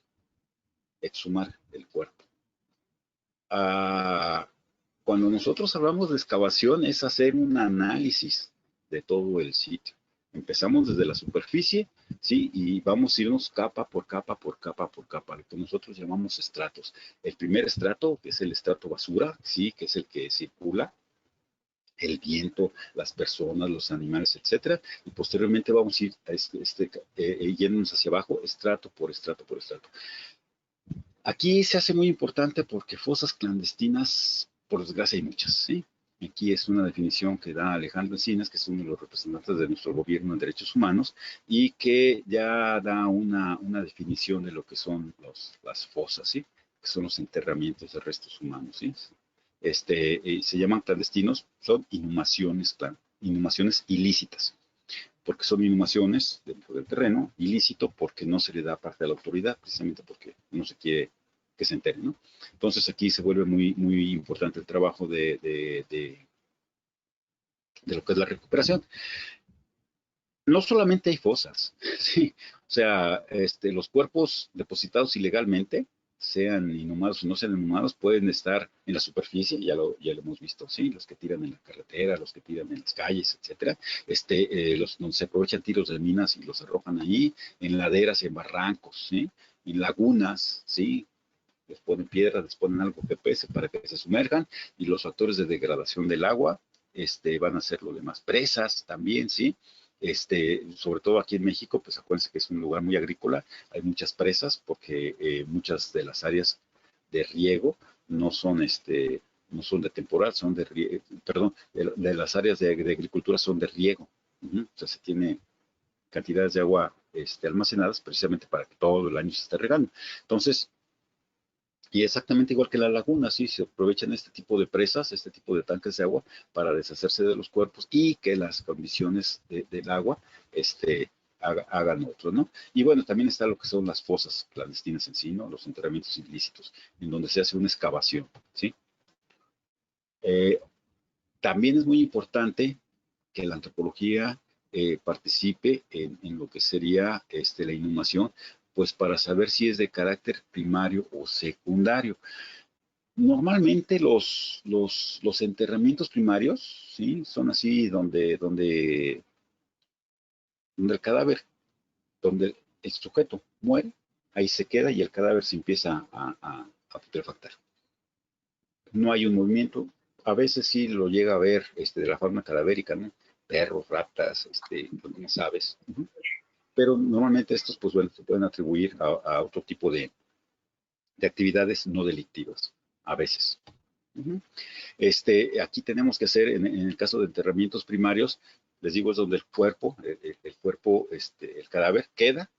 exhumar el cuerpo. Cuando nosotros hablamos de excavación es hacer un análisis de todo el sitio. Empezamos desde la superficie, ¿sí? Y vamos a irnos capa por capa, por capa, por capa, lo que nosotros llamamos estratos. El primer estrato, que es el estrato basura, ¿sí? Que es el que circula, el viento, las personas, los animales, etcétera. Y posteriormente vamos a ir yéndonos hacia abajo, estrato por estrato por estrato. Aquí se hace muy importante porque fosas clandestinas, por desgracia, hay muchas, ¿sí? Aquí es una definición que da Alejandro Encinas, que es uno de los representantes de nuestro gobierno en derechos humanos, y que ya da una definición de lo que son las fosas, ¿sí? Que son los enterramientos de restos humanos, ¿sí? Se llaman clandestinos, son inhumaciones ilícitas, porque son inhumaciones dentro del terreno, ilícito porque no se le da parte a la autoridad, precisamente porque no se quiere que se entere, ¿no? Entonces aquí se vuelve muy, muy importante el trabajo de lo que es la recuperación. No solamente hay fosas, ¿sí? O sea, los cuerpos depositados ilegalmente, sean inhumados o no sean inhumados, pueden estar en la superficie, ya lo hemos visto, ¿sí? Los que tiran en la carretera, los que tiran en las calles, etcétera. Los donde se aprovechan tiros de minas y los arrojan ahí, en laderas, en barrancos, ¿sí? En lagunas, ¿sí? Les ponen piedras, les ponen algo que pese para que se sumerjan, y los factores de degradación del agua, van a ser lo demás. Presas también, ¿sí? Sobre todo aquí en México, pues acuérdense que es un lugar muy agrícola, hay muchas presas porque muchas de las áreas de riego no son no son de temporal, son de riego, perdón, de las áreas de agricultura son de riego. O sea, se tiene cantidades de agua almacenadas precisamente para que todo el año se esté regando. Entonces, y exactamente igual que la laguna, sí, se aprovechan este tipo de presas, este tipo de tanques de agua para deshacerse de los cuerpos y que las condiciones del agua hagan otro, ¿no? Y bueno, también está lo que son las fosas clandestinas en sí, ¿no? Los enterramientos ilícitos, en donde se hace una excavación, ¿sí? También es muy importante que la antropología participe en lo que sería la inhumación, pues para saber si es de carácter primario o secundario. Normalmente los enterramientos primarios, ¿sí? Son así donde el cadáver, donde el sujeto muere, ahí se queda y el cadáver se empieza a putrefactar. No hay un movimiento, a veces sí lo llega a ver de la fauna cadavérica, ¿no? Perros, ratas, algunas aves, pero normalmente estos, pues bueno, se pueden atribuir a otro tipo de actividades no delictivas, a veces. Aquí tenemos que hacer, en el caso de enterramientos primarios, les digo, es donde el cuerpo, el cadáver queda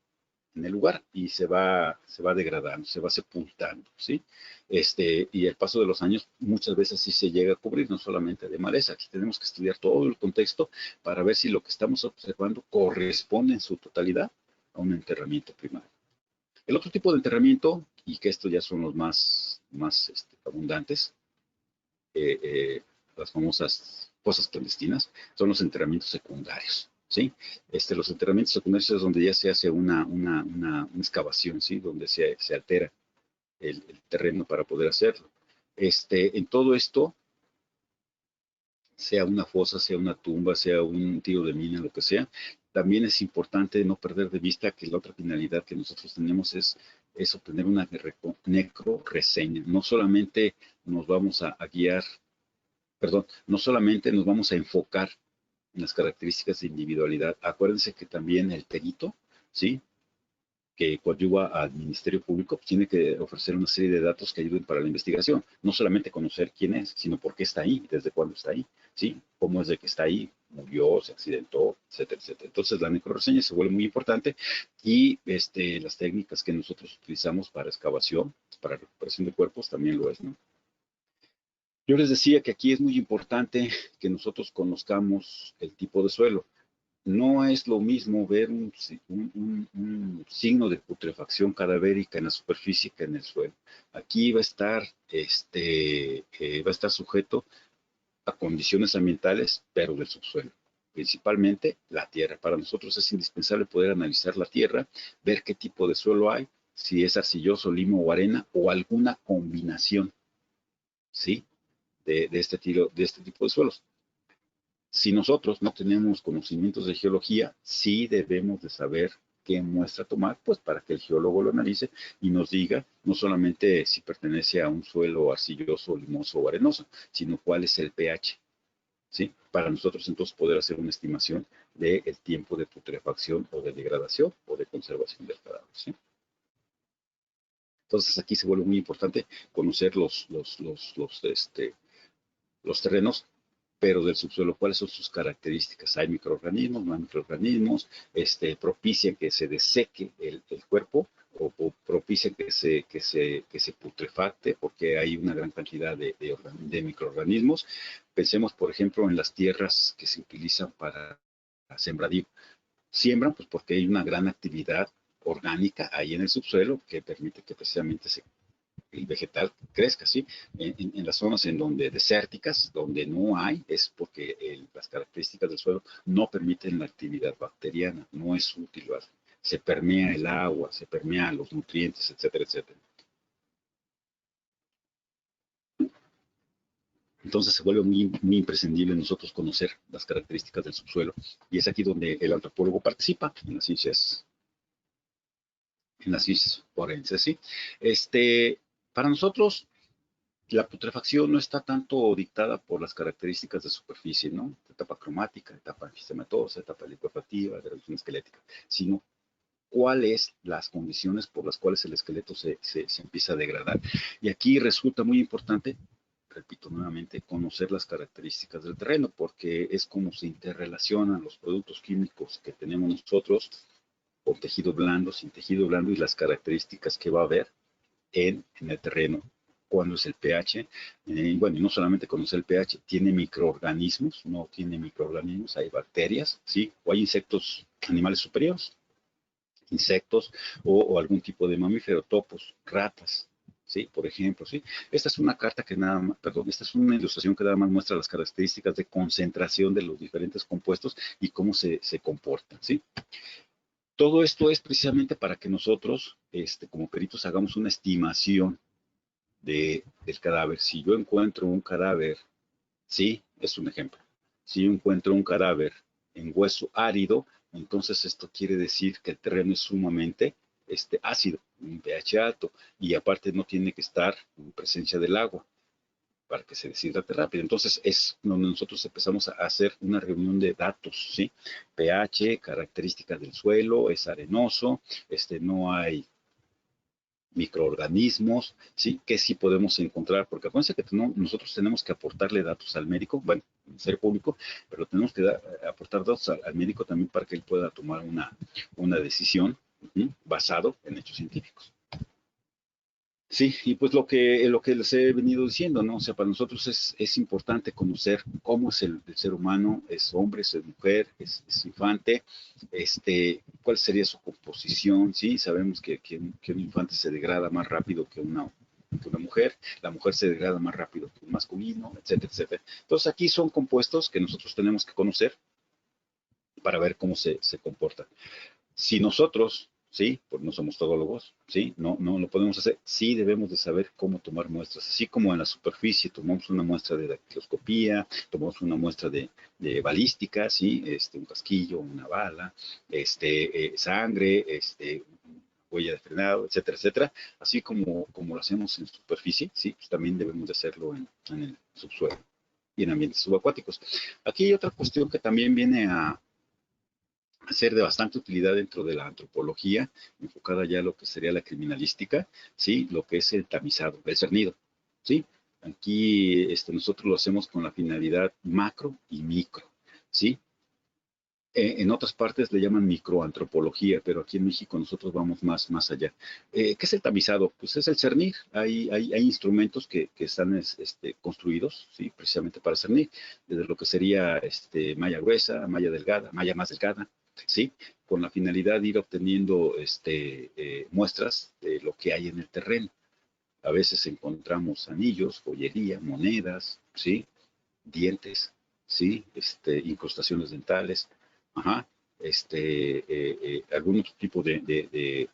en el lugar y se va degradando, se va sepultando, ¿sí? Y el paso de los años muchas veces sí se llega a cubrir, no solamente de maleza. Aquí tenemos que estudiar todo el contexto para ver si lo que estamos observando corresponde en su totalidad a un enterramiento primario. El otro tipo de enterramiento, y que estos ya son los más abundantes, las famosas fosas clandestinas, son los enterramientos secundarios, ¿sí? Los enterramientos secundarios es donde ya se hace una excavación, ¿sí? Donde se altera el terreno para poder hacerlo. En todo esto, sea una fosa, sea una tumba, sea un tiro de mina, lo que sea, también es importante no perder de vista que la otra finalidad que nosotros tenemos es obtener una necroreseña. No solamente nos vamos a guiar perdón, no solamente nos vamos a enfocar en las características de individualidad. Acuérdense que también el perito, ¿sí?, que coadyuva al Ministerio Público, tiene que ofrecer una serie de datos que ayuden para la investigación. No solamente conocer quién es, sino por qué está ahí, desde cuándo está ahí, ¿sí? Cómo es de que está ahí, murió, se accidentó, etcétera, etcétera. Entonces la necrorreseña se vuelve muy importante y las técnicas que nosotros utilizamos para excavación, para recuperación de cuerpos, también lo es, ¿no? Yo les decía que aquí es muy importante que nosotros conozcamos el tipo de suelo. No es lo mismo ver un signo de putrefacción cadavérica en la superficie que en el suelo. Aquí va a estar, va a estar sujeto a condiciones ambientales, pero del subsuelo. Principalmente la tierra. Para nosotros es indispensable poder analizar la tierra, ver qué tipo de suelo hay, si es arcilloso, limo o arena, o alguna combinación, ¿sí?, de este tipo de suelos. Si nosotros no tenemos conocimientos de geología, sí debemos de saber qué muestra tomar, pues para que el geólogo lo analice y nos diga no solamente si pertenece a un suelo arcilloso, limoso o arenoso, sino cuál es el pH, ¿sí? Para nosotros entonces poder hacer una estimación del tiempo de putrefacción o de degradación o de conservación del cadáver, ¿sí? Entonces aquí se vuelve muy importante conocer los terrenos, pero del subsuelo, cuáles son sus características. Hay microorganismos, no hay microorganismos, propician que se deseque el cuerpo o propician que se putrefacte porque hay una gran cantidad de microorganismos. Pensemos, por ejemplo, en las tierras que se utilizan para sembradío. Siembran pues porque hay una gran actividad orgánica ahí en el subsuelo que permite que precisamente el vegetal crezca, ¿sí? En las zonas en donde desérticas, donde no hay, es porque las características del suelo no permiten la actividad bacteriana, no es útil, ¿verdad? Se permea el agua, se permean los nutrientes, etcétera, etcétera. Entonces se vuelve muy, muy imprescindible nosotros conocer las características del subsuelo y es aquí donde el antropólogo participa en las ciencias forenses, ¿sí? Para nosotros la putrefacción no está tanto dictada por las características de superficie, ¿no? Etapa cromática, etapa anfisematosa, etapa liquefactiva, degradación esquelética, sino cuáles las condiciones por las cuales el esqueleto se empieza a degradar. Y aquí resulta muy importante, repito nuevamente, conocer las características del terreno, porque es como se interrelacionan los productos químicos que tenemos nosotros con tejido blando, sin tejido blando y las características que va a haber en el terreno. Cuando es el pH, bueno, y no solamente conocer el pH, tiene microorganismos, no tiene microorganismos, hay bacterias, ¿sí? O hay insectos, animales superiores, insectos o algún tipo de mamífero, topos, ratas, ¿sí? Por ejemplo, ¿sí? Esta es una carta que nada más, perdón, esta es una ilustración que nada más muestra las características de concentración de los diferentes compuestos y cómo se comportan, ¿sí? Todo esto es precisamente para que nosotros, como peritos, hagamos una estimación del cadáver. Si yo encuentro un cadáver, sí, es un ejemplo. Si yo encuentro un cadáver en hueso árido, entonces esto quiere decir que el terreno es sumamente ácido, un pH alto, y aparte no tiene que estar en presencia del agua para que se deshidrate rápido. Entonces es donde nosotros empezamos a hacer una reunión de datos, ¿sí? pH, características del suelo, es arenoso, no hay microorganismos, ¿sí? Que sí podemos encontrar, porque acuérdense que nosotros tenemos que aportarle datos al médico, bueno, ser público, pero tenemos que aportar datos al médico también para que él pueda tomar una decisión basado en hechos científicos. Sí, y pues lo que les he venido diciendo, ¿no? O sea, para nosotros es importante conocer cómo es el ser humano, es hombre, es mujer, es infante, cuál sería su composición, ¿sí? Sabemos que un infante se degrada más rápido que una mujer, la mujer se degrada más rápido que un masculino, etcétera, etcétera. Entonces aquí son compuestos que nosotros tenemos que conocer para ver cómo se comportan. Si nosotros, sí, pues no somos todólogos, sí, no lo podemos hacer, sí debemos de saber cómo tomar muestras, así como en la superficie tomamos una muestra de dactiloscopía, tomamos una muestra de balística, sí, un casquillo, una bala, sangre, huella de frenado, etcétera, etcétera, así como lo hacemos en superficie, sí, pues también debemos de hacerlo en el subsuelo. y en ambientes subacuáticos. Aquí hay otra cuestión que también viene a ser de bastante utilidad dentro de la antropología, enfocada ya a lo que sería la criminalística, ¿sí? Lo que es el tamizado, el cernido, ¿sí? Aquí nosotros lo hacemos con la finalidad macro y micro, ¿sí? En otras partes le llaman microantropología, pero aquí en México nosotros vamos más allá. ¿Qué es el tamizado? Pues es el cernir. Hay instrumentos que están construidos, ¿sí? Precisamente para cernir, desde lo que sería malla gruesa, malla delgada, malla más delgada, ¿sí? Con la finalidad de ir obteniendo muestras de lo que hay en el terreno. A veces encontramos anillos, joyería, monedas, ¿sí? Dientes, ¿sí? Incrustaciones dentales, ajá, algún otro tipo de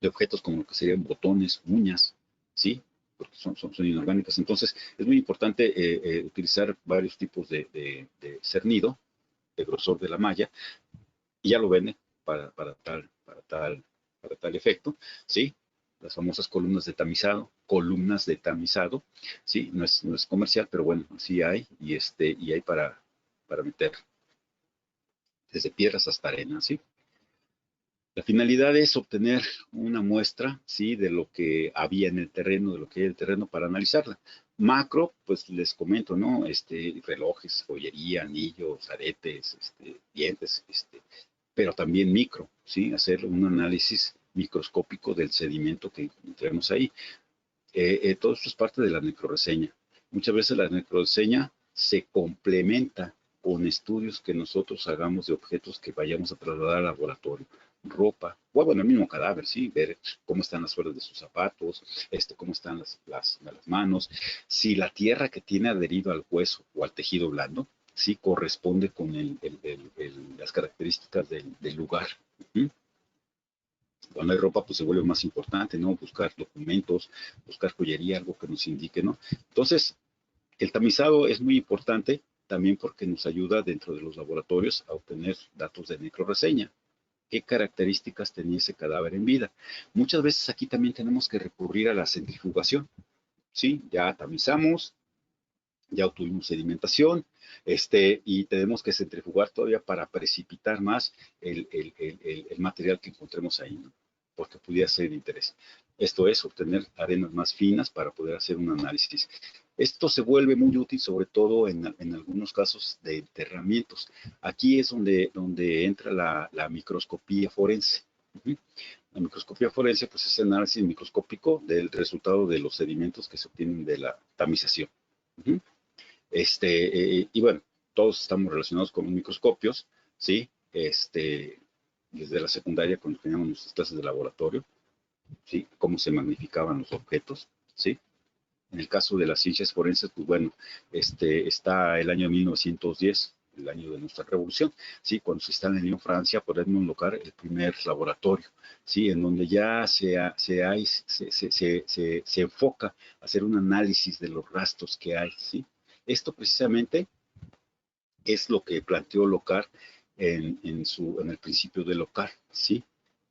objetos como lo que serían botones, uñas, ¿sí? Porque son inorgánicas. Entonces, es muy importante utilizar varios tipos de cernido, de grosor de la malla, y ya lo venden para tal efecto, ¿sí? Las famosas columnas de tamizado, ¿sí? No es comercial, pero bueno, sí hay, y hay para meter desde piedras hasta arena, ¿sí? La finalidad es obtener una muestra, ¿sí? De lo que había en el terreno, de lo que hay en el terreno para analizarla. Macro, pues les comento, ¿no? Relojes, joyería, anillos, aretes, dientes, pero también micro, ¿sí? Hacer un análisis microscópico del sedimento que encontremos ahí. Todo esto es parte de la necroreseña. Muchas veces la necroreseña se complementa con estudios que nosotros hagamos de objetos que vayamos a trasladar al laboratorio. Ropa, o bueno, el mismo cadáver, ¿sí? Ver cómo están las suelas de sus zapatos, cómo están las manos, si la tierra que tiene adherido al hueso o al tejido blando, sí corresponde con las características del lugar. ¿Mm? Cuando hay ropa, pues se vuelve más importante, ¿no? Buscar documentos, buscar joyería, algo que nos indique, ¿no? Entonces, el tamizado es muy importante también porque nos ayuda dentro de los laboratorios a obtener datos de necroreseña. ¿Qué características tenía ese cadáver en vida? Muchas veces aquí también tenemos que recurrir a la centrifugación, ¿sí? Ya tamizamos, ya obtuvimos sedimentación, y tenemos que centrifugar todavía para precipitar más el material que encontremos ahí, ¿no? Porque pudiera ser de interés. Esto es obtener arenas más finas para poder hacer un análisis. Esto se vuelve muy útil, sobre todo en algunos casos de enterramientos. Aquí es donde entra la microscopía forense. La microscopía forense, pues, es el análisis microscópico del resultado de los sedimentos que se obtienen de la tamización. Y bueno, todos estamos relacionados con los microscopios, ¿sí? Desde la secundaria, cuando teníamos nuestras clases de laboratorio, ¿sí? Cómo se magnificaban los objetos, ¿sí? En el caso de las ciencias forenses, pues bueno, está el año 1910, el año de nuestra revolución, ¿sí? Cuando se instala en Lyon, Francia, por Edmond Locard, el primer laboratorio, ¿sí? En donde ya se enfoca a hacer un análisis de los rastros que hay, ¿sí? Esto precisamente es lo que planteó Locard en el principio de Locard, ¿sí?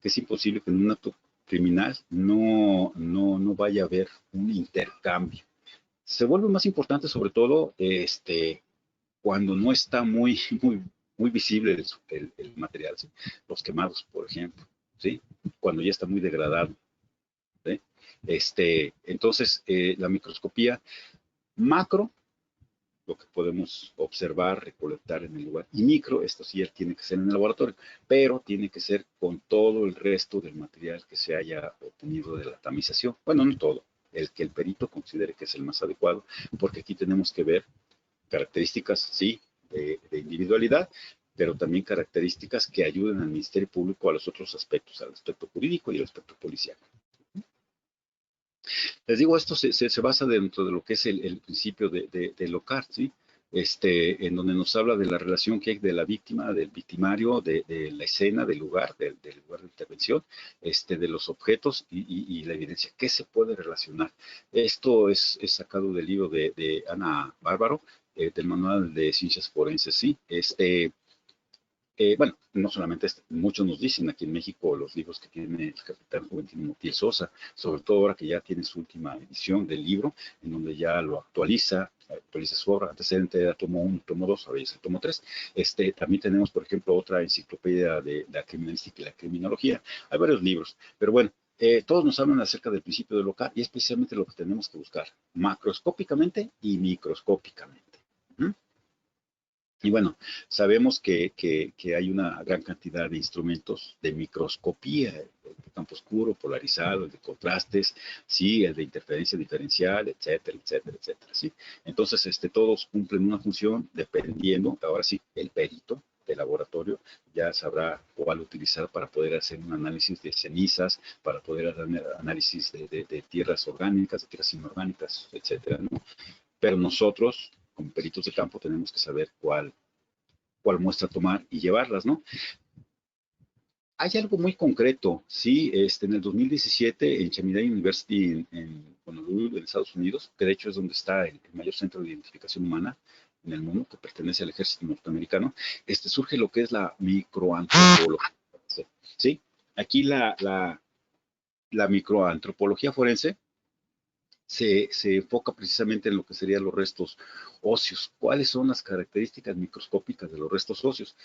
Que es imposible que en un acto criminal no vaya a haber un intercambio. Se vuelve más importante, sobre todo, cuando no está muy visible el material, ¿sí? Los quemados, por ejemplo, ¿sí? Cuando ya está muy degradado, ¿sí? Entonces, la microscopía macro, lo que podemos observar, recolectar en el lugar. Y micro, esto sí ya tiene que ser en el laboratorio, pero tiene que ser con todo el resto del material que se haya obtenido de la tamización. Bueno, no todo, el que el perito considere que es el más adecuado, porque aquí tenemos que ver características, sí, de individualidad, pero también características que ayuden al Ministerio Público a los otros aspectos, al aspecto jurídico y al aspecto policial. Les digo, esto se basa dentro de lo que es el principio de Locard, ¿sí? En donde nos habla de la relación que hay de la víctima, del victimario, de la escena, del lugar de intervención, de los objetos y la evidencia. ¿Qué se puede relacionar? Esto es sacado del libro de Ana Bárbaro, del Manual de Ciencias Forenses, ¿sí? Bueno, no solamente muchos nos dicen aquí en México los libros que tiene el capitán Juventino Montiel Sosa, sobre todo ahora que ya tiene su última edición del libro, en donde ya lo actualiza, actualiza su obra. Antecedente era tomo 1, tomo 2, ahora ya es el tomo 3. También tenemos, por ejemplo, otra enciclopedia de la criminalística y la criminología. Hay varios libros, pero bueno, todos nos hablan acerca del principio del local y es precisamente lo que tenemos que buscar, macroscópicamente y microscópicamente. ¿Mm? Y bueno, sabemos que hay una gran cantidad de instrumentos de microscopía, el de campo oscuro, polarizado, el de contrastes, sí, el de interferencia diferencial, etcétera, etcétera, etcétera, sí. Entonces, todos cumplen una función dependiendo, ahora sí, el perito de laboratorio ya sabrá cuál utilizar para poder hacer un análisis de cenizas, para poder hacer análisis de tierras orgánicas, de tierras inorgánicas, etcétera, ¿no? Pero nosotros, como peritos de campo, tenemos que saber cuál muestra tomar y llevarlas, ¿no? Hay algo muy concreto, sí, en el 2017 en Chaminade University en Honolulu, en Estados Unidos, que de hecho es donde está el mayor centro de identificación humana en el mundo, que pertenece al ejército norteamericano, surge lo que es la microantropología, ¿sí? Aquí la microantropología forense se enfoca precisamente en lo que serían los restos óseos. ¿Cuáles son las características microscópicas de los restos óseos?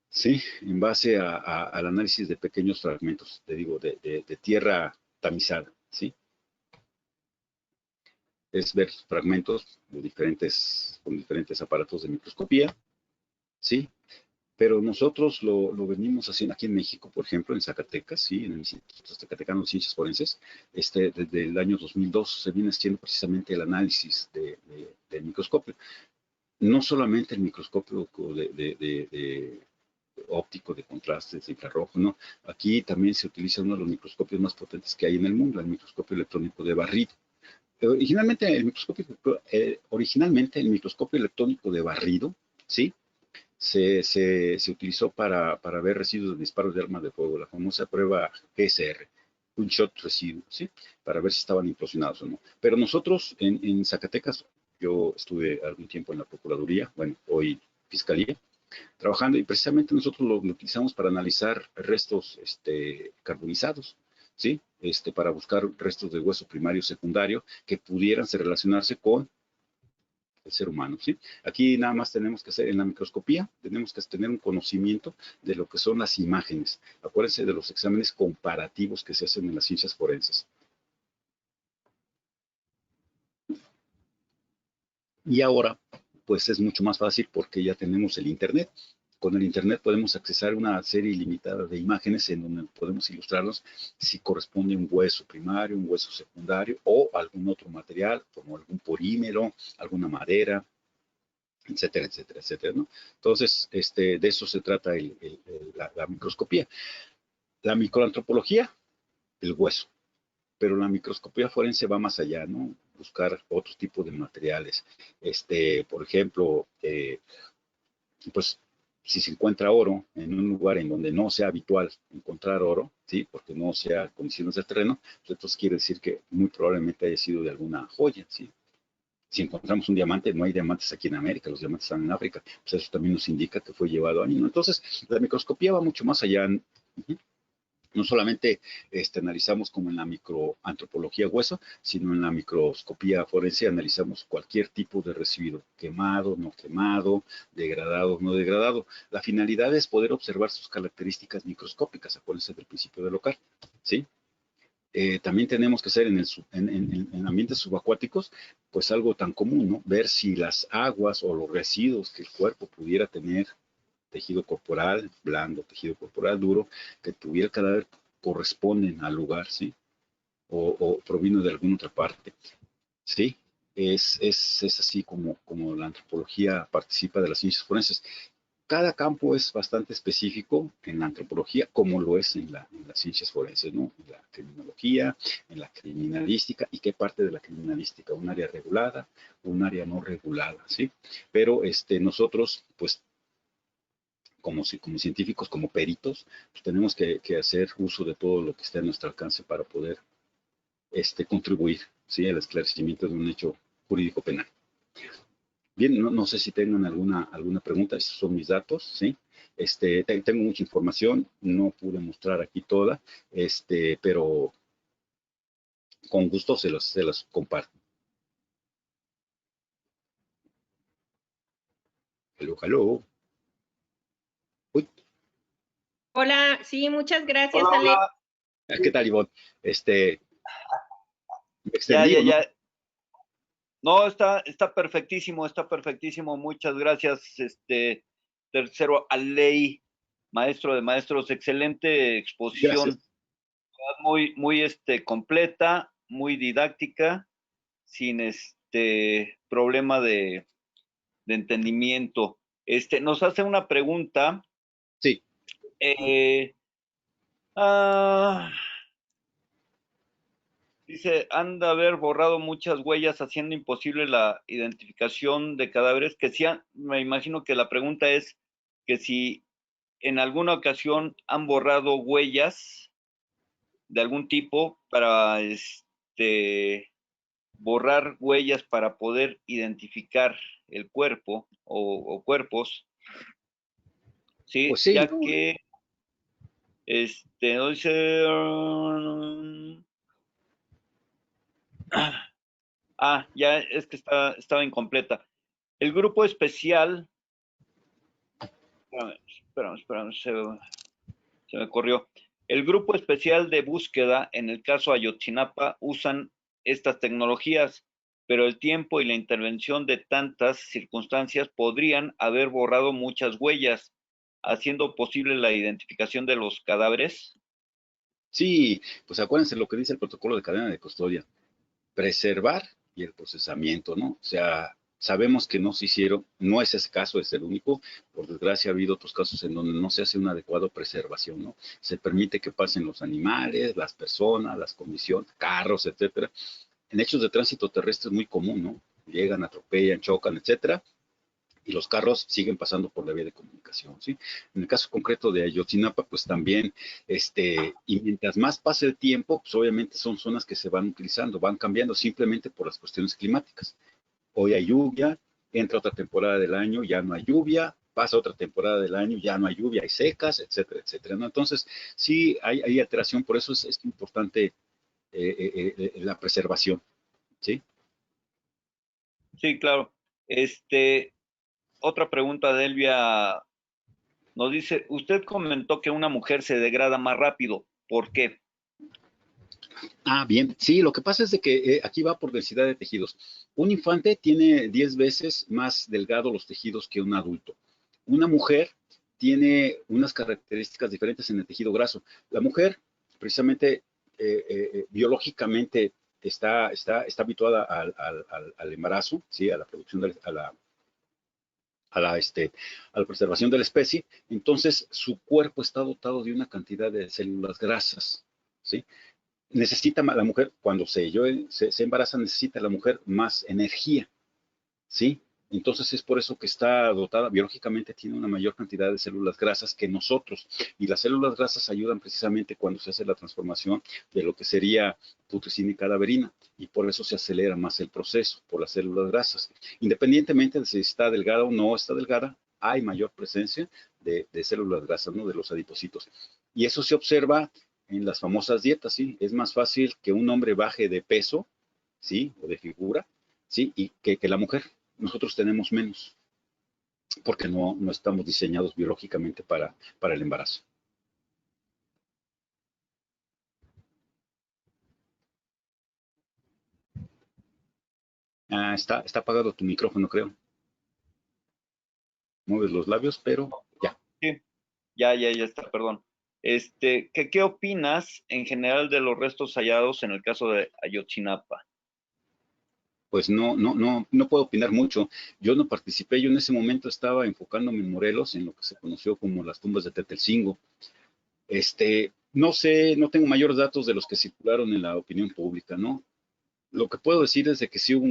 Sí, en base al análisis de pequeños fragmentos, te digo, de tierra tamizada, ¿sí? Es ver fragmentos con diferentes aparatos de microscopía, ¿sí? Pero nosotros lo venimos haciendo aquí en México, por ejemplo, en Zacatecas, ¿sí? En el Instituto Zacatecano de Ciencias Forenses, desde el año 2002 se viene haciendo precisamente el análisis del microscopio. No solamente el microscopio de óptico, de contrastes, de infrarrojo, ¿no? Aquí también se utiliza uno de los microscopios más potentes que hay en el mundo, el microscopio electrónico de barrido. Originalmente el microscopio electrónico de barrido, ¿sí? Se utilizó para ver residuos de disparos de armas de fuego, la famosa prueba GSR, un shot residuo, ¿sí? Para ver si estaban implosionados o no. Pero nosotros en Zacatecas, yo estuve algún tiempo en la Procuraduría, bueno, hoy Fiscalía, trabajando y precisamente nosotros lo utilizamos para analizar restos carbonizados, ¿sí? Para buscar restos de hueso primario secundario que pudieran relacionarse con el ser humano, ¿sí? Aquí nada más tenemos que hacer, en la microscopía, tenemos que tener un conocimiento de lo que son las imágenes. Acuérdense de los exámenes comparativos que se hacen en las ciencias forenses. Y ahora, pues es mucho más fácil porque ya tenemos el Internet. Con el Internet podemos accesar una serie ilimitada de imágenes en donde podemos ilustrarnos si corresponde un hueso primario, un hueso secundario o algún otro material, como algún polímero, alguna madera, etcétera, etcétera, etcétera, ¿no? Entonces, de eso se trata la microscopía. La microantropología, el hueso, pero la microscopía forense va más allá, ¿no? Buscar otro tipo de materiales. Por ejemplo, pues si se encuentra oro en un lugar en donde no sea habitual encontrar oro, ¿sí? Porque no sea condiciones del terreno, pues entonces quiere decir que muy probablemente haya sido de alguna joya, ¿sí? Si encontramos un diamante, no hay diamantes aquí en América, los diamantes están en África, pues eso también nos indica que fue llevado ahí, ¿no? Entonces, la microscopía va mucho más allá. No solamente analizamos como en la microantropología hueso, sino en la microscopía forense analizamos cualquier tipo de residuo, quemado, no quemado, degradado, no degradado. La finalidad es poder observar sus características microscópicas, acuérdense del principio de local, ¿sí? También tenemos que hacer en ambientes subacuáticos, pues algo tan común, ¿no? Ver si las aguas o los residuos que el cuerpo pudiera tener, tejido corporal blando, tejido corporal duro, que tuviera el cadáver, corresponden al lugar, ¿sí? O provino de alguna otra parte, ¿sí? Es así como la antropología participa de las ciencias forenses. Cada campo es bastante específico en la antropología, como lo es en las ciencias forenses, ¿no? En la criminología, en la criminalística, y qué parte de la criminalística, un área regulada, un área no regulada, ¿sí? Pero nosotros, pues, como científicos, como peritos, pues tenemos que hacer uso de todo lo que esté a nuestro alcance para poder contribuir, ¿sí? Al esclarecimiento de un hecho jurídico penal. Bien, no sé si tengan alguna pregunta, esos son mis datos, ¿sí? Tengo mucha información, no pude mostrar aquí toda, pero con gusto se los comparto. Hello, hello. Uy, Hola, sí, muchas gracias, Hola, Ale. hola. ¿qué tal, Ivonne? Me Ya, extendí, ya, ¿o no? ya. No, está perfectísimo, está perfectísimo. Muchas gracias, tercero Aley, maestro de maestros. Excelente exposición, Gracias. muy, muy, completa, muy didáctica, sin problema de entendimiento. Nos hace una pregunta. Sí, eh, ah, Dice, han de haber borrado muchas huellas haciendo imposible la identificación de cadáveres, que sí, me imagino que la pregunta es que si en alguna ocasión han borrado huellas de algún tipo para borrar huellas para poder identificar el cuerpo o cuerpos, ¿sí? pues sí, Ya ¿no? que no dice ya es que estaba incompleta. El grupo especial, espérame, se me corrió. El grupo especial de búsqueda, en el caso Ayotzinapa, usan estas tecnologías, pero el tiempo y la intervención de tantas circunstancias podrían haber borrado muchas huellas, haciendo posible la identificación de los cadáveres. Sí, pues acuérdense lo que dice el protocolo de cadena de custodia. Preservar y el procesamiento, ¿no? O sea, sabemos que no se hicieron, no es ese caso, es el único. Por desgracia ha habido otros casos en donde no se hace una adecuada preservación, ¿no? Se permite que pasen los animales, las personas, las condiciones, carros, etcétera. En hechos de tránsito terrestre es muy común, ¿no? Llegan, atropellan, chocan, etcétera, y los carros siguen pasando por la vía de comunicación, ¿sí? En el caso concreto de Ayotzinapa, pues también, y mientras más pase el tiempo, pues obviamente son zonas que se van utilizando, van cambiando simplemente por las cuestiones climáticas. Hoy hay lluvia, entra otra temporada del año, ya no hay lluvia, pasa otra temporada del año, ya no hay lluvia, hay secas, etcétera, etcétera, ¿no? Entonces, sí hay alteración, por eso es importante la preservación, ¿sí? Sí, claro. Otra pregunta de Elvia nos dice, usted comentó que una mujer se degrada más rápido. ¿Por qué? Ah, bien. Sí, lo que pasa es de que aquí va por densidad de tejidos. Un infante tiene 10 veces más delgado los tejidos que un adulto. Una mujer tiene unas características diferentes en el tejido graso. La mujer, precisamente, biológicamente, está habituada al embarazo, ¿sí? A la producción, a la preservación de la especie. Entonces, su cuerpo está dotado de una cantidad de células grasas, ¿sí? Necesita la mujer, cuando se embaraza, necesita la mujer más energía, ¿sí? Entonces es por eso que está dotada, biológicamente tiene una mayor cantidad de células grasas que nosotros. Y las células grasas ayudan precisamente cuando se hace la transformación de lo que sería putricina y cadaverina. Y por eso se acelera más el proceso, por las células grasas. Independientemente de si está delgada o no está delgada, hay mayor presencia de células grasas, ¿no? De los adipocitos. Y eso se observa en las famosas dietas, ¿sí? Es más fácil que un hombre baje de peso, ¿sí? O de figura, ¿sí? Y que la mujer. Nosotros tenemos menos, porque no estamos diseñados biológicamente para el embarazo. Ah, está apagado tu micrófono, creo. Mueves los labios, pero ya. Sí, ya está, perdón. ¿Qué opinas en general de los restos hallados en el caso de Ayotzinapa? Pues no puedo opinar mucho. Yo no participé, yo en ese momento estaba enfocándome en Morelos, en lo que se conoció como las tumbas de Tetelcingo. No sé, no tengo mayores datos de los que circularon en la opinión pública, ¿no? Lo que puedo decir es de que sí hubo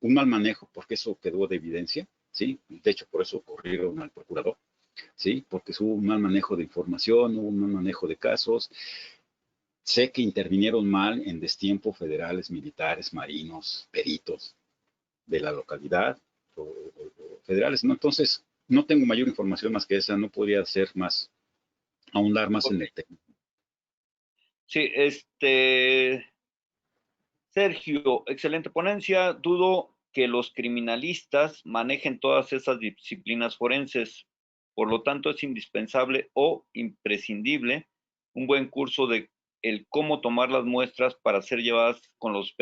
un mal manejo, porque eso quedó de evidencia, ¿sí? De hecho, por eso corrieron al procurador, ¿sí? Porque hubo un mal manejo de información, hubo un mal manejo de casos. Sé que intervinieron mal en destiempo federales, militares, marinos, peritos de la localidad o federales, ¿no? Entonces, no tengo mayor información más que esa, no podría ser más, ahondar más Ok. en el tema. Sí, Sergio, excelente ponencia. Dudo que los criminalistas manejen todas esas disciplinas forenses. Por lo tanto, es indispensable o imprescindible un buen curso de el cómo tomar las muestras para ser llevadas con los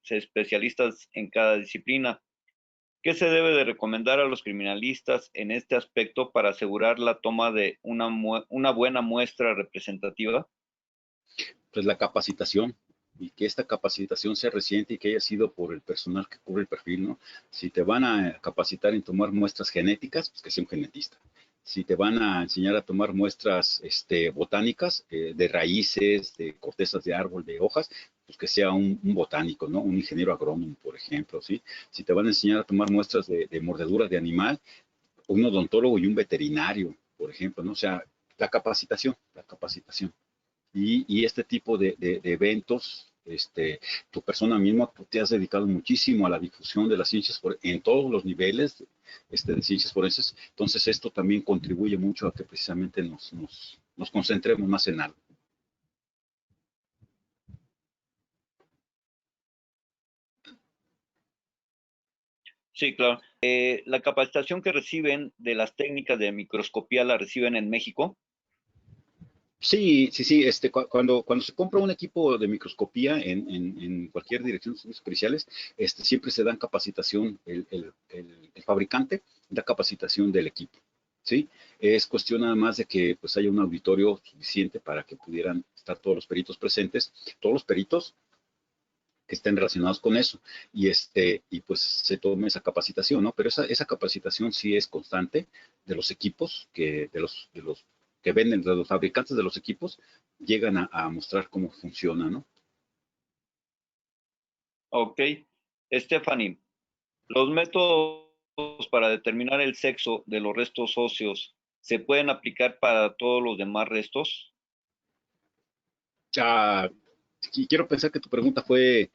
especialistas en cada disciplina. ¿Qué se debe de recomendar a los criminalistas en este aspecto para asegurar la toma de una buena muestra representativa? Pues la capacitación, y que esta capacitación sea reciente y que haya sido por el personal que cubre el perfil, ¿no? Si te van a capacitar en tomar muestras genéticas, pues que sea un genetista. Si te van a enseñar a tomar muestras botánicas, de raíces, de cortezas de árbol, de hojas, pues que sea un botánico, ¿no? Un ingeniero agrónomo, por ejemplo, ¿sí? Si te van a enseñar a tomar muestras de mordeduras de animal, un odontólogo y un veterinario, por ejemplo, ¿no? O sea, la capacitación, la capacitación. Y este tipo de eventos, tu persona misma, tú te has dedicado muchísimo a la difusión de las ciencias en todos los niveles de ciencias forenses. Entonces, esto también contribuye mucho a que precisamente nos concentremos más en algo. Sí, claro. ¿La capacitación que reciben de las técnicas de microscopía la reciben en México? Sí, sí, sí. Cuando se compra un equipo de microscopía en cualquier dirección de estudios especiales, siempre se dan capacitación, el fabricante da capacitación del equipo, ¿sí? Es cuestión nada más de que pues haya un auditorio suficiente para que pudieran estar todos los peritos presentes, todos los peritos que estén relacionados con eso, y pues se tome esa capacitación, ¿no? Pero esa capacitación sí es constante de los equipos, de los que venden, de los fabricantes de los equipos, llegan a mostrar cómo funciona, ¿no? Ok. Stephanie, ¿los métodos para determinar el sexo de los restos óseos se pueden aplicar para todos los demás restos? Ah, y quiero pensar que tu pregunta fue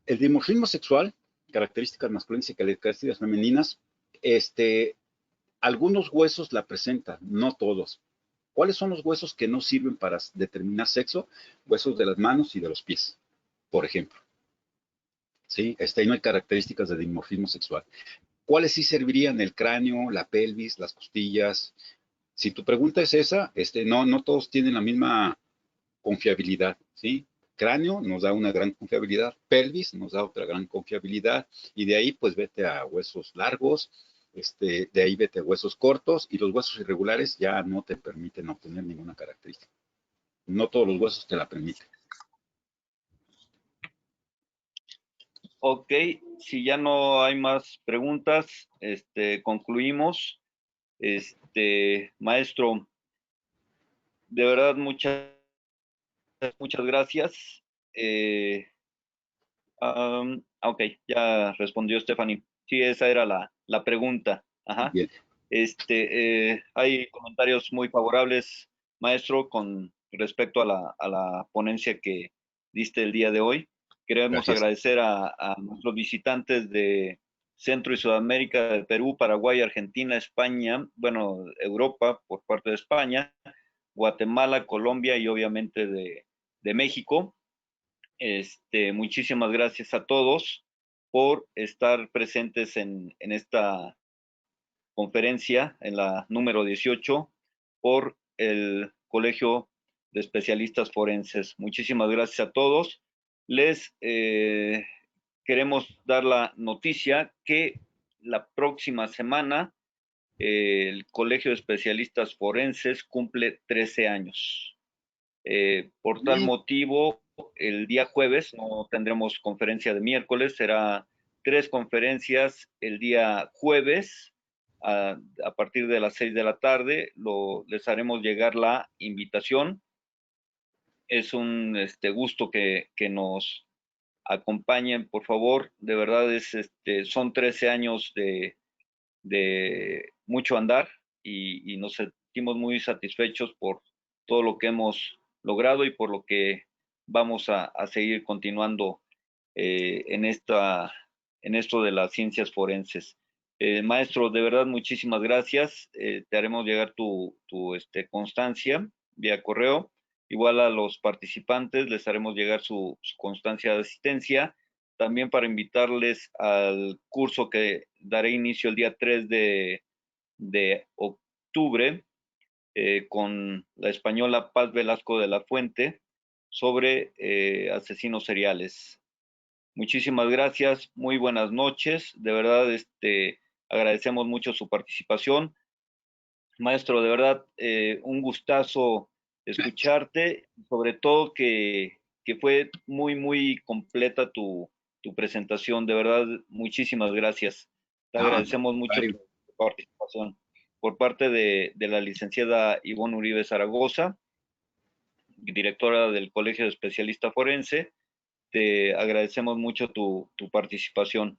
el dimorfismo sexual, características masculinas y características femeninas. Algunos huesos la presentan, no todos. ¿Cuáles son los huesos que no sirven para determinar sexo? Huesos de las manos y de los pies, por ejemplo. ¿Sí? Ahí no hay características de dimorfismo sexual. ¿Cuáles sí servirían? El cráneo, la pelvis, las costillas. Si tu pregunta es esa, no todos tienen la misma confiabilidad, ¿sí? Cráneo nos da una gran confiabilidad, pelvis nos da otra gran confiabilidad, y de ahí pues vete a huesos largos, de ahí vete a huesos cortos, y los huesos irregulares ya no te permiten obtener ninguna característica. No todos los huesos te la permiten. Ok, si ya no hay más preguntas, concluimos. Maestro, de verdad, muchas gracias. Ok, ya respondió Stephanie. Sí, esa era la pregunta. Ajá. Bien, Hay comentarios muy favorables, maestro, con respecto a la ponencia que diste el día de hoy. Queremos gracias. agradecer a nuestros visitantes de Centro y Sudamérica, de Perú, Paraguay, Argentina, España, bueno, Europa por parte de España, Guatemala, Colombia y obviamente de México. Muchísimas gracias a todos por estar presentes en esta conferencia, en la número 18, por el Colegio de Especialistas Forenses. Muchísimas gracias a todos. Les queremos dar la noticia que la próxima semana el Colegio de Especialistas Forenses cumple 13 años. Por tal Bien, motivo, el día jueves no tendremos conferencia de miércoles, será 3 conferencias el día jueves a partir de las 6 de la tarde. Les haremos llegar la invitación. Es un gusto que nos acompañen, por favor. De verdad, son 13 años de mucho andar y nos sentimos muy satisfechos por todo lo que hemos logrado y por lo que vamos a seguir continuando en esto de las ciencias forenses. Maestro, de verdad, muchísimas gracias. Te haremos llegar tu constancia vía correo. Igual a los participantes les haremos llegar su constancia de asistencia también para invitarles al curso que daré inicio el día 3 de octubre con la española Paz Velasco de la Fuente sobre asesinos seriales. Muchísimas gracias, muy buenas noches. De verdad, agradecemos mucho su participación. Maestro, de verdad, un gustazo escucharte, sobre todo que fue muy, muy completa tu presentación. De verdad, muchísimas gracias. Te agradecemos mucho tu participación. Por parte de la licenciada Ivonne Uribe Zaragoza, directora del Colegio de Especialista Forense, te agradecemos mucho tu participación.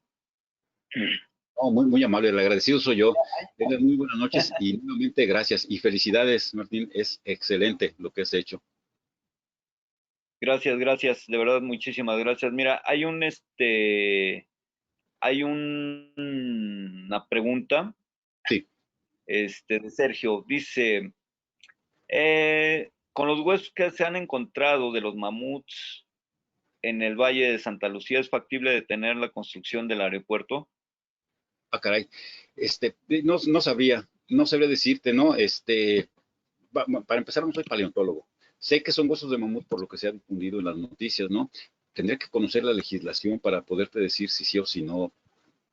No, muy, muy amable, el agradecido soy yo. Tengan muy buenas noches y nuevamente gracias y felicidades, Martín, es excelente lo que has hecho. Gracias, gracias, de verdad, muchísimas gracias. Mira, hay una pregunta. Sí. De Sergio, dice, con los huesos que se han encontrado de los mamuts en el Valle de Santa Lucía, ¿es factible detener la construcción del aeropuerto? Ah, caray. No sabría decirte, ¿no? Para empezar, no soy paleontólogo. Sé que son huesos de mamut por lo que se ha difundido en las noticias, ¿no? Tendría que conocer la legislación para poderte decir si sí o si no.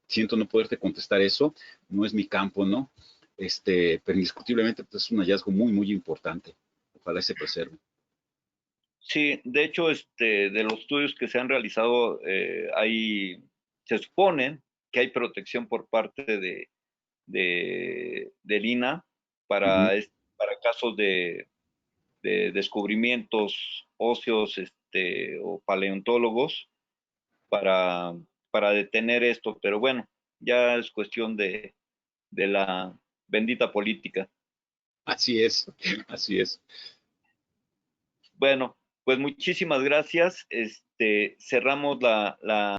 Siento no poderte contestar eso, no es mi campo, ¿no? Pero indiscutiblemente pues, es un hallazgo muy, muy importante. Ojalá se preserve. Sí, de hecho, de los estudios que se han realizado, se supone que hay protección por parte del INAH para, para casos de descubrimientos óseos o paleontólogos para detener esto, pero bueno, ya es cuestión de la bendita política. Así es, así es. Bueno, pues muchísimas gracias. Cerramos la